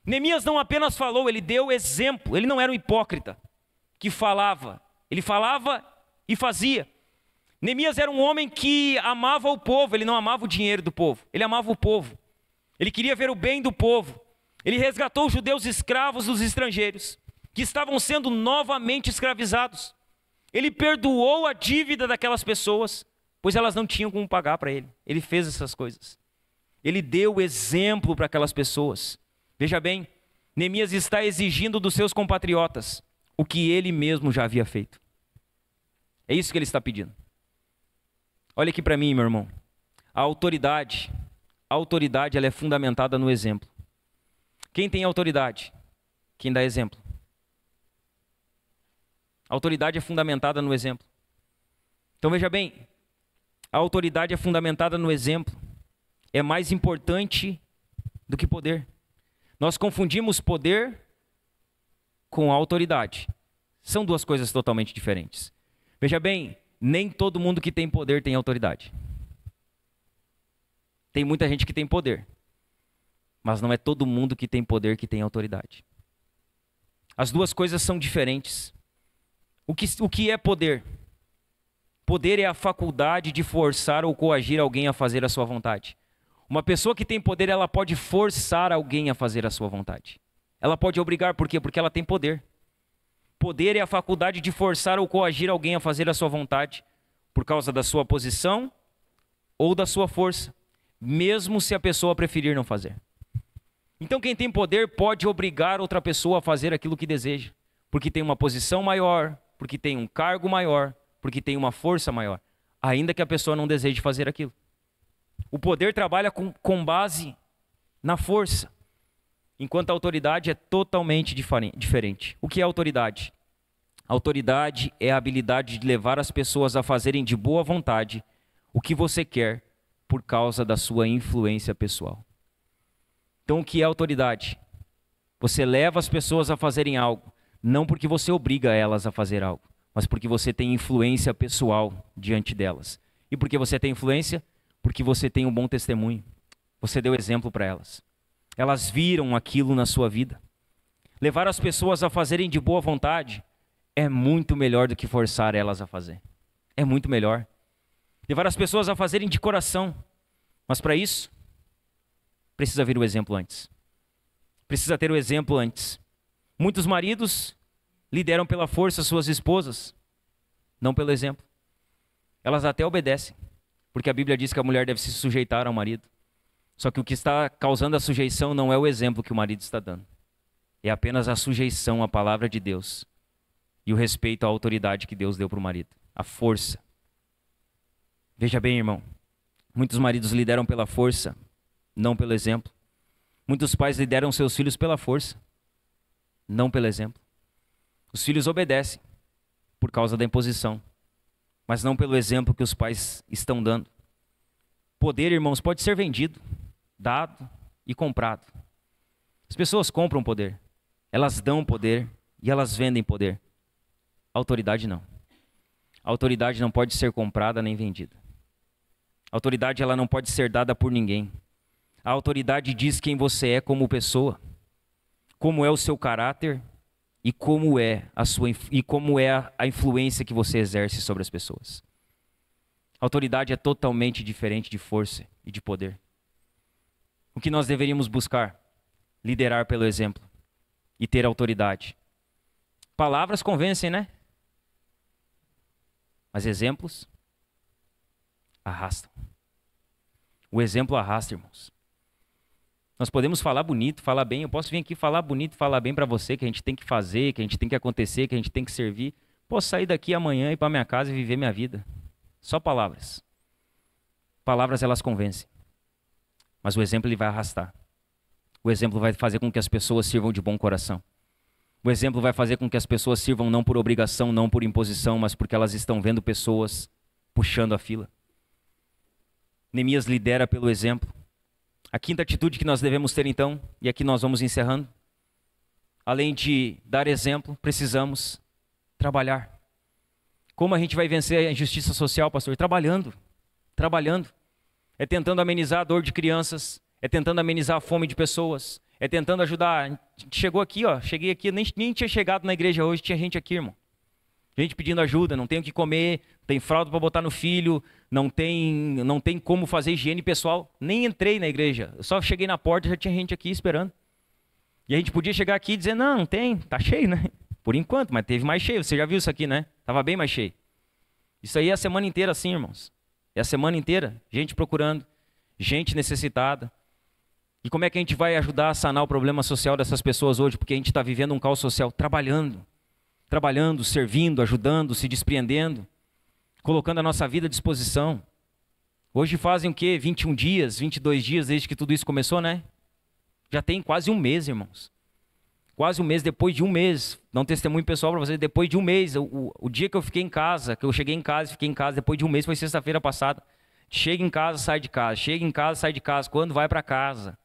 Neemias não apenas falou, ele deu exemplo. Ele não era um hipócrita que falava. Ele falava e fazia. Neemias era um homem que amava o povo, ele não amava o dinheiro do povo, ele amava o povo. Ele queria ver o bem do povo. Ele resgatou os judeus escravos dos estrangeiros, que estavam sendo novamente escravizados. Ele perdoou a dívida daquelas pessoas, pois elas não tinham como pagar para ele. Ele fez essas coisas. Ele deu exemplo para aquelas pessoas. Veja bem, Neemias está exigindo dos seus compatriotas o que ele mesmo já havia feito. É isso que ele está pedindo. Olha aqui para mim, meu irmão. A autoridade ela é fundamentada no exemplo. Quem tem autoridade? Quem dá exemplo. A autoridade é fundamentada no exemplo. Então veja bem, a autoridade é fundamentada no exemplo. É mais importante do que poder. Nós confundimos poder com autoridade. São duas coisas totalmente diferentes. Veja bem, nem todo mundo que tem poder tem autoridade. Tem muita gente que tem poder, mas não é todo mundo que tem poder que tem autoridade. As duas coisas são diferentes. O que é poder? Poder é a faculdade de forçar ou coagir alguém a fazer a sua vontade. Uma pessoa que tem poder, ela pode forçar alguém a fazer a sua vontade. Ela pode obrigar, por quê? Porque ela tem poder. Poder é a faculdade de forçar ou coagir alguém a fazer a sua vontade, por causa da sua posição ou da sua força, mesmo se a pessoa preferir não fazer. Então quem tem poder pode obrigar outra pessoa a fazer aquilo que deseja, porque tem uma posição maior, porque tem um cargo maior, porque tem uma força maior, ainda que a pessoa não deseje fazer aquilo. O poder trabalha com base na força, enquanto a autoridade é totalmente diferente. O que é autoridade? Autoridade é a habilidade de levar as pessoas a fazerem de boa vontade o que você quer por causa da sua influência pessoal. Então o que é autoridade? Você leva as pessoas a fazerem algo, não porque você obriga elas a fazer algo, mas porque você tem influência pessoal diante delas. E por que você tem influência? Porque você tem um bom testemunho. Você deu exemplo para elas. Elas viram aquilo na sua vida. Levar as pessoas a fazerem de boa vontade é muito melhor do que forçar elas a fazer. É muito melhor. Levar as pessoas a fazerem de coração. Mas para isso, precisa vir o exemplo antes. Precisa ter o exemplo antes. Muitos maridos lideram pela força suas esposas, não pelo exemplo. Elas até obedecem, porque a Bíblia diz que a mulher deve se sujeitar ao marido. Só que o que está causando a sujeição não é o exemplo que o marido está dando. É apenas a sujeição à palavra de Deus e o respeito à autoridade que Deus deu para o marido. A força. Veja bem, irmão. Muitos maridos lideram pela força, não pelo exemplo. Muitos pais lideram seus filhos pela força, não pelo exemplo. Os filhos obedecem por causa da imposição, mas não pelo exemplo que os pais estão dando. Poder, irmãos, pode ser vendido, dado e comprado. As pessoas compram poder, elas dão poder e elas vendem poder. Autoridade não. A autoridade não pode ser comprada nem vendida. A autoridade ela não pode ser dada por ninguém. A autoridade diz quem você é como pessoa, como é o seu caráter e como é a influência que você exerce sobre as pessoas. A autoridade é totalmente diferente de força e de poder. O que nós deveríamos buscar? Liderar pelo exemplo e ter autoridade. Palavras convencem, né? Mas exemplos arrastam. O exemplo arrasta, irmãos. Nós podemos falar bonito, falar bem. Eu posso vir aqui falar bonito, falar bem para você, que a gente tem que fazer, que a gente tem que acontecer, que a gente tem que servir. Posso sair daqui amanhã, ir para minha casa e viver minha vida. Só palavras. Palavras, elas convencem. Mas o exemplo, ele vai arrastar. O exemplo vai fazer com que as pessoas sirvam de bom coração. O exemplo vai fazer com que as pessoas sirvam não por obrigação, não por imposição, mas porque elas estão vendo pessoas puxando a fila. Neemias lidera pelo exemplo. A quinta atitude que nós devemos ter então, e aqui nós vamos encerrando, além de dar exemplo, precisamos trabalhar. Como a gente vai vencer a injustiça social, pastor? Trabalhando. Trabalhando. É tentando amenizar a dor de crianças, é tentando amenizar a fome de pessoas, é tentando ajudar. Chegou aqui, ó, cheguei aqui, nem tinha chegado na igreja hoje, tinha gente aqui, irmão. Gente pedindo ajuda, não tem o que comer, tem fralda para botar no filho, não tem como fazer higiene pessoal. Nem entrei na igreja, eu só cheguei na porta e já tinha gente aqui esperando. E a gente podia chegar aqui e dizer, não tem, tá cheio, né? Por enquanto, mas teve mais cheio, você já viu isso aqui, né? Tava bem mais cheio. Isso aí é a semana inteira assim, irmãos. É a semana inteira, gente procurando, gente necessitada. E como é que a gente vai ajudar a sanar o problema social dessas pessoas hoje? Porque a gente está vivendo um caos social trabalhando, servindo, ajudando, se despreendendo, colocando a nossa vida à disposição. Hoje fazem o quê? 21 dias, 22 dias desde que tudo isso começou, né? Já tem quase um mês, irmãos. Quase um mês, depois de um mês. Dá um testemunho pessoal para vocês, depois de um mês. O dia que eu fiquei em casa, que eu cheguei em casa e fiquei em casa, depois de um mês, foi sexta-feira passada. Chega em casa, sai de casa. Chega em casa, sai de casa. Quando vai para casa?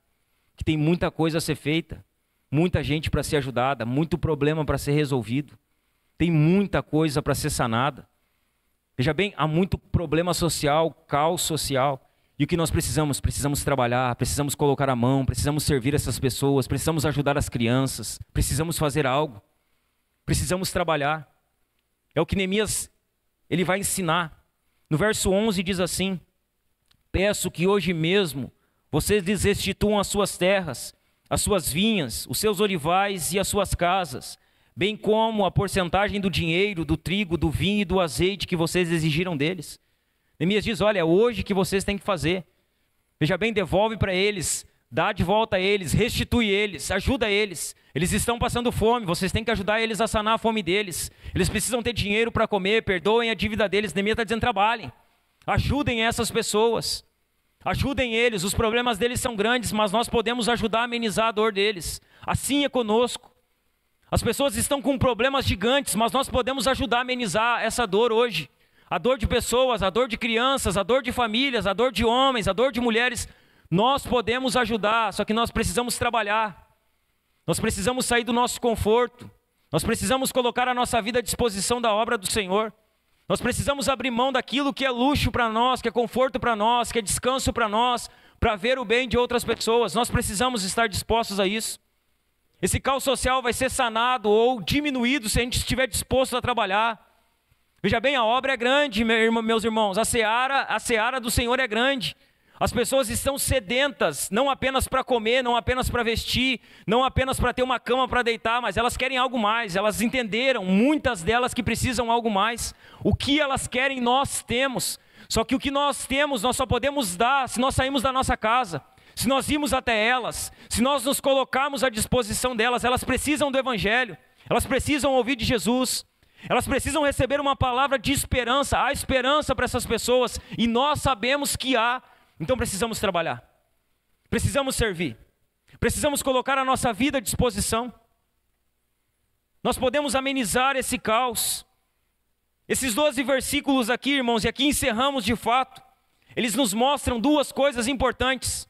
Que tem muita coisa a ser feita. Muita gente para ser ajudada. Muito problema para ser resolvido. Tem muita coisa para ser sanada. Veja bem, há muito problema social, caos social. E o que nós precisamos? Precisamos trabalhar, precisamos colocar a mão, precisamos servir essas pessoas, precisamos ajudar as crianças, precisamos fazer algo, precisamos trabalhar. É o que Neemias ele vai ensinar. No verso 11 diz assim: peço que hoje mesmo vocês lhes restituam as suas terras, as suas vinhas, os seus olivais e as suas casas, bem como a porcentagem do dinheiro, do trigo, do vinho e do azeite que vocês exigiram deles. Neemias diz, olha, é hoje que vocês têm que fazer. Veja bem, devolve para eles, dá de volta a eles, restitui eles, ajuda eles. Eles estão passando fome, vocês têm que ajudar eles a sanar a fome deles. Eles precisam ter dinheiro para comer, perdoem a dívida deles. Neemias está dizendo, trabalhem, ajudem essas pessoas. Ajudem eles, os problemas deles são grandes, mas nós podemos ajudar a amenizar a dor deles. Assim é conosco. As pessoas estão com problemas gigantes, mas nós podemos ajudar a amenizar essa dor hoje. A dor de pessoas, a dor de crianças, a dor de famílias, a dor de homens, a dor de mulheres. Nós podemos ajudar, só que nós precisamos trabalhar. Nós precisamos sair do nosso conforto. Nós precisamos colocar a nossa vida à disposição da obra do Senhor. Nós precisamos abrir mão daquilo que é luxo para nós, que é conforto para nós, que é descanso para nós, para ver o bem de outras pessoas. Nós precisamos estar dispostos a isso. Esse caos social vai ser sanado ou diminuído se a gente estiver disposto a trabalhar. Veja bem, a obra é grande, meus irmãos, a seara do Senhor é grande. As pessoas estão sedentas, não apenas para comer, não apenas para vestir, não apenas para ter uma cama para deitar, mas elas querem algo mais. Elas entenderam, muitas delas, que precisam algo mais. O que elas querem, nós temos. Só que o que nós temos, nós só podemos dar se nós sairmos da nossa casa, se nós irmos até elas, se nós nos colocarmos à disposição delas. Elas precisam do Evangelho, elas precisam ouvir de Jesus. Elas precisam receber uma palavra de esperança. Há esperança para essas pessoas e nós sabemos que há. Então precisamos trabalhar, precisamos servir, precisamos colocar a nossa vida à disposição. Nós podemos amenizar esse caos. Esses 12 versículos aqui, irmãos, e aqui encerramos de fato, eles nos mostram duas coisas importantes.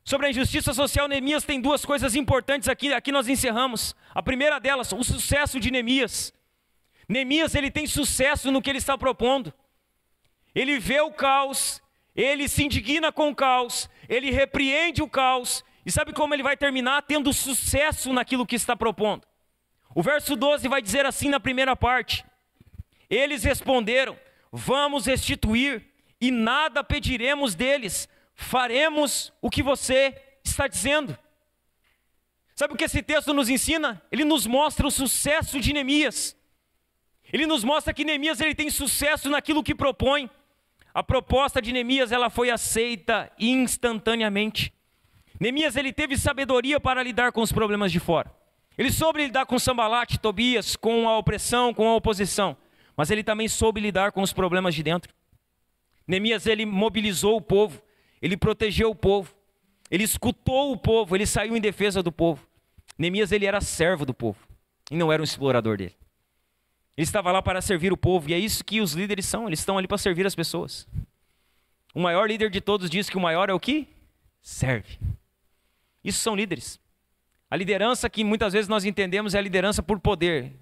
Sobre a injustiça social, Neemias tem duas coisas importantes aqui nós encerramos. A primeira delas, o sucesso de Neemias. Neemias, ele tem sucesso no que ele está propondo. Ele vê o caos, ele se indigna com o caos, ele repreende o caos. E sabe como ele vai terminar? Tendo sucesso naquilo que está propondo. O verso 12 vai dizer assim na primeira parte: eles responderam, vamos restituir e nada pediremos deles, faremos o que você está dizendo. Sabe o que esse texto nos ensina? Ele nos mostra o sucesso de Neemias. Ele nos mostra que Neemias ele tem sucesso naquilo que propõe. A proposta de Neemias ela foi aceita instantaneamente. Neemias ele teve sabedoria para lidar com os problemas de fora. Ele soube lidar com Sambalate, Tobias, com a opressão, com a oposição. Mas ele também soube lidar com os problemas de dentro. Neemias ele mobilizou o povo, ele protegeu o povo, ele escutou o povo, ele saiu em defesa do povo. Neemias ele era servo do povo e não era um explorador dele. Ele estava lá para servir o povo, e é isso que os líderes são, eles estão ali para servir as pessoas. O maior líder de todos diz que o maior é o que? Serve. Isso são líderes. A liderança que muitas vezes nós entendemos é a liderança por poder.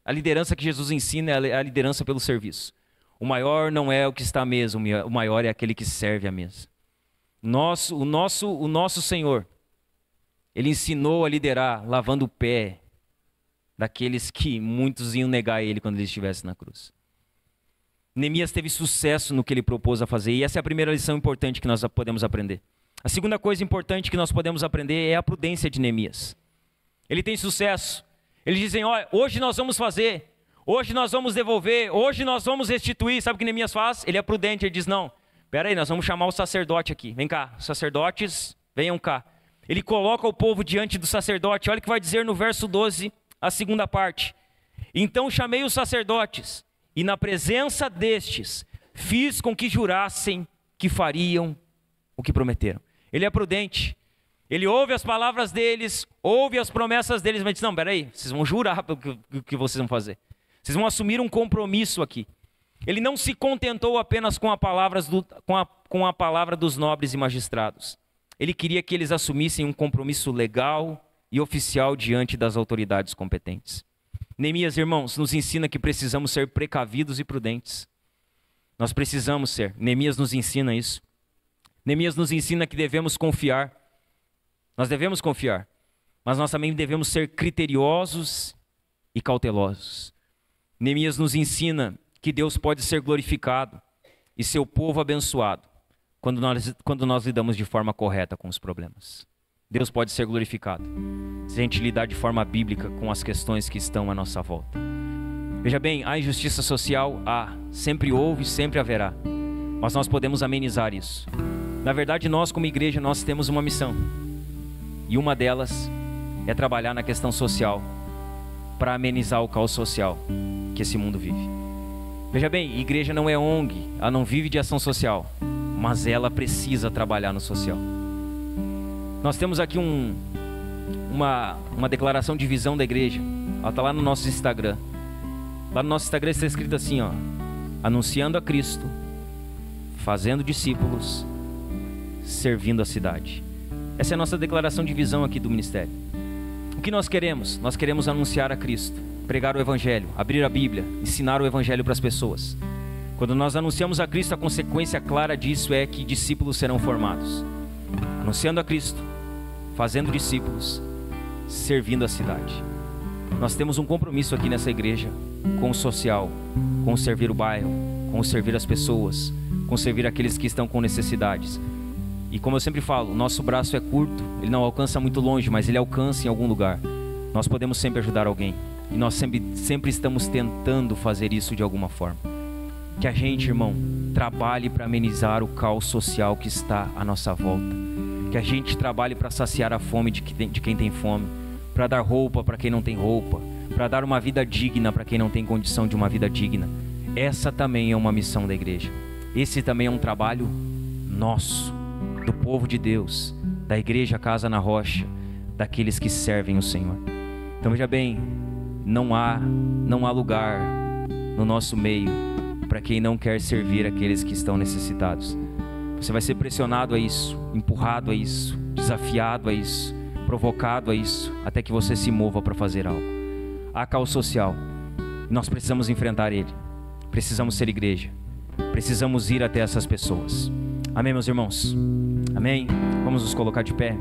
A liderança que Jesus ensina é a liderança pelo serviço. O maior não é o que está à mesa, o maior é aquele que serve à mesa. O nosso Senhor, Ele ensinou a liderar lavando o pé daqueles que muitos iam negar ele quando ele estivesse na cruz. Neemias teve sucesso no que ele propôs a fazer, e essa é a primeira lição importante que nós podemos aprender. A segunda coisa importante que nós podemos aprender é a prudência de Neemias. Ele tem sucesso. Eles dizem, olha, hoje nós vamos fazer, hoje nós vamos devolver, hoje nós vamos restituir. Sabe o que Neemias faz? Ele é prudente, ele diz, não, espera aí, nós vamos chamar o sacerdote aqui. Vem cá, sacerdotes, venham cá. Ele coloca o povo diante do sacerdote. Olha o que vai dizer no verso 12, a segunda parte. Então chamei os sacerdotes, e na presença destes, fiz com que jurassem que fariam o que prometeram. Ele é prudente. Ele ouve as palavras deles, ouve as promessas deles, mas diz, não, peraí, vocês vão jurar pelo que vocês vão fazer. Vocês vão assumir um compromisso aqui. Ele não se contentou apenas com a palavra dos nobres e magistrados. Ele queria que eles assumissem um compromisso legal e oficial diante das autoridades competentes. Neemias, irmãos, nos ensina que precisamos ser precavidos e prudentes. Nós precisamos ser. Neemias nos ensina isso. Neemias nos ensina que devemos confiar. Nós devemos confiar, mas nós também devemos ser criteriosos e cautelosos. Neemias nos ensina que Deus pode ser glorificado e seu povo abençoado quando nós lidamos de forma correta com os problemas. Deus pode ser glorificado se a gente lidar de forma bíblica com as questões que estão à nossa volta. Veja bem, a injustiça social sempre houve e sempre haverá, mas nós podemos amenizar isso. Na verdade, nós como igreja, nós temos uma missão. E uma delas é trabalhar na questão social para amenizar o caos social que esse mundo vive. Veja bem, igreja não é ONG, ela não vive de ação social, mas ela precisa trabalhar no social. Nós temos aqui uma declaração de visão da igreja, ela está lá no nosso Instagram. Lá no nosso Instagram está escrito assim, ó, anunciando a Cristo, fazendo discípulos, servindo a cidade. Essa é a nossa declaração de visão aqui do ministério. O que nós queremos? Nós queremos anunciar a Cristo, pregar o Evangelho, abrir a Bíblia, ensinar o Evangelho para as pessoas. Quando nós anunciamos a Cristo, a consequência clara disso é que discípulos serão formados. Anunciando a Cristo, fazendo discípulos, servindo a cidade. Nós temos um compromisso aqui nessa igreja com o social, com o servir o bairro, com o servir as pessoas, com servir aqueles que estão com necessidades. E como eu sempre falo, o nosso braço é curto, ele não alcança muito longe, mas ele alcança em algum lugar. Nós podemos sempre ajudar alguém. E nós sempre estamos tentando fazer isso de alguma forma. Que a gente, irmão, trabalhe para amenizar o caos social que está à nossa volta. Que a gente trabalhe para saciar a fome de quem tem fome. Para dar roupa para quem não tem roupa. Para dar uma vida digna para quem não tem condição de uma vida digna. Essa também é uma missão da igreja. Esse também é um trabalho nosso, do povo de Deus, da igreja Casa na Rocha, daqueles que servem o Senhor. Então veja bem, não há lugar no nosso meio para quem não quer servir aqueles que estão necessitados. Você vai ser pressionado a isso, empurrado a isso, desafiado a isso, provocado a isso, até que você se mova para fazer algo. Há caos social, nós precisamos enfrentar ele, precisamos ser igreja, precisamos ir até essas pessoas. Amém, meus irmãos? Amém? Vamos nos colocar de pé.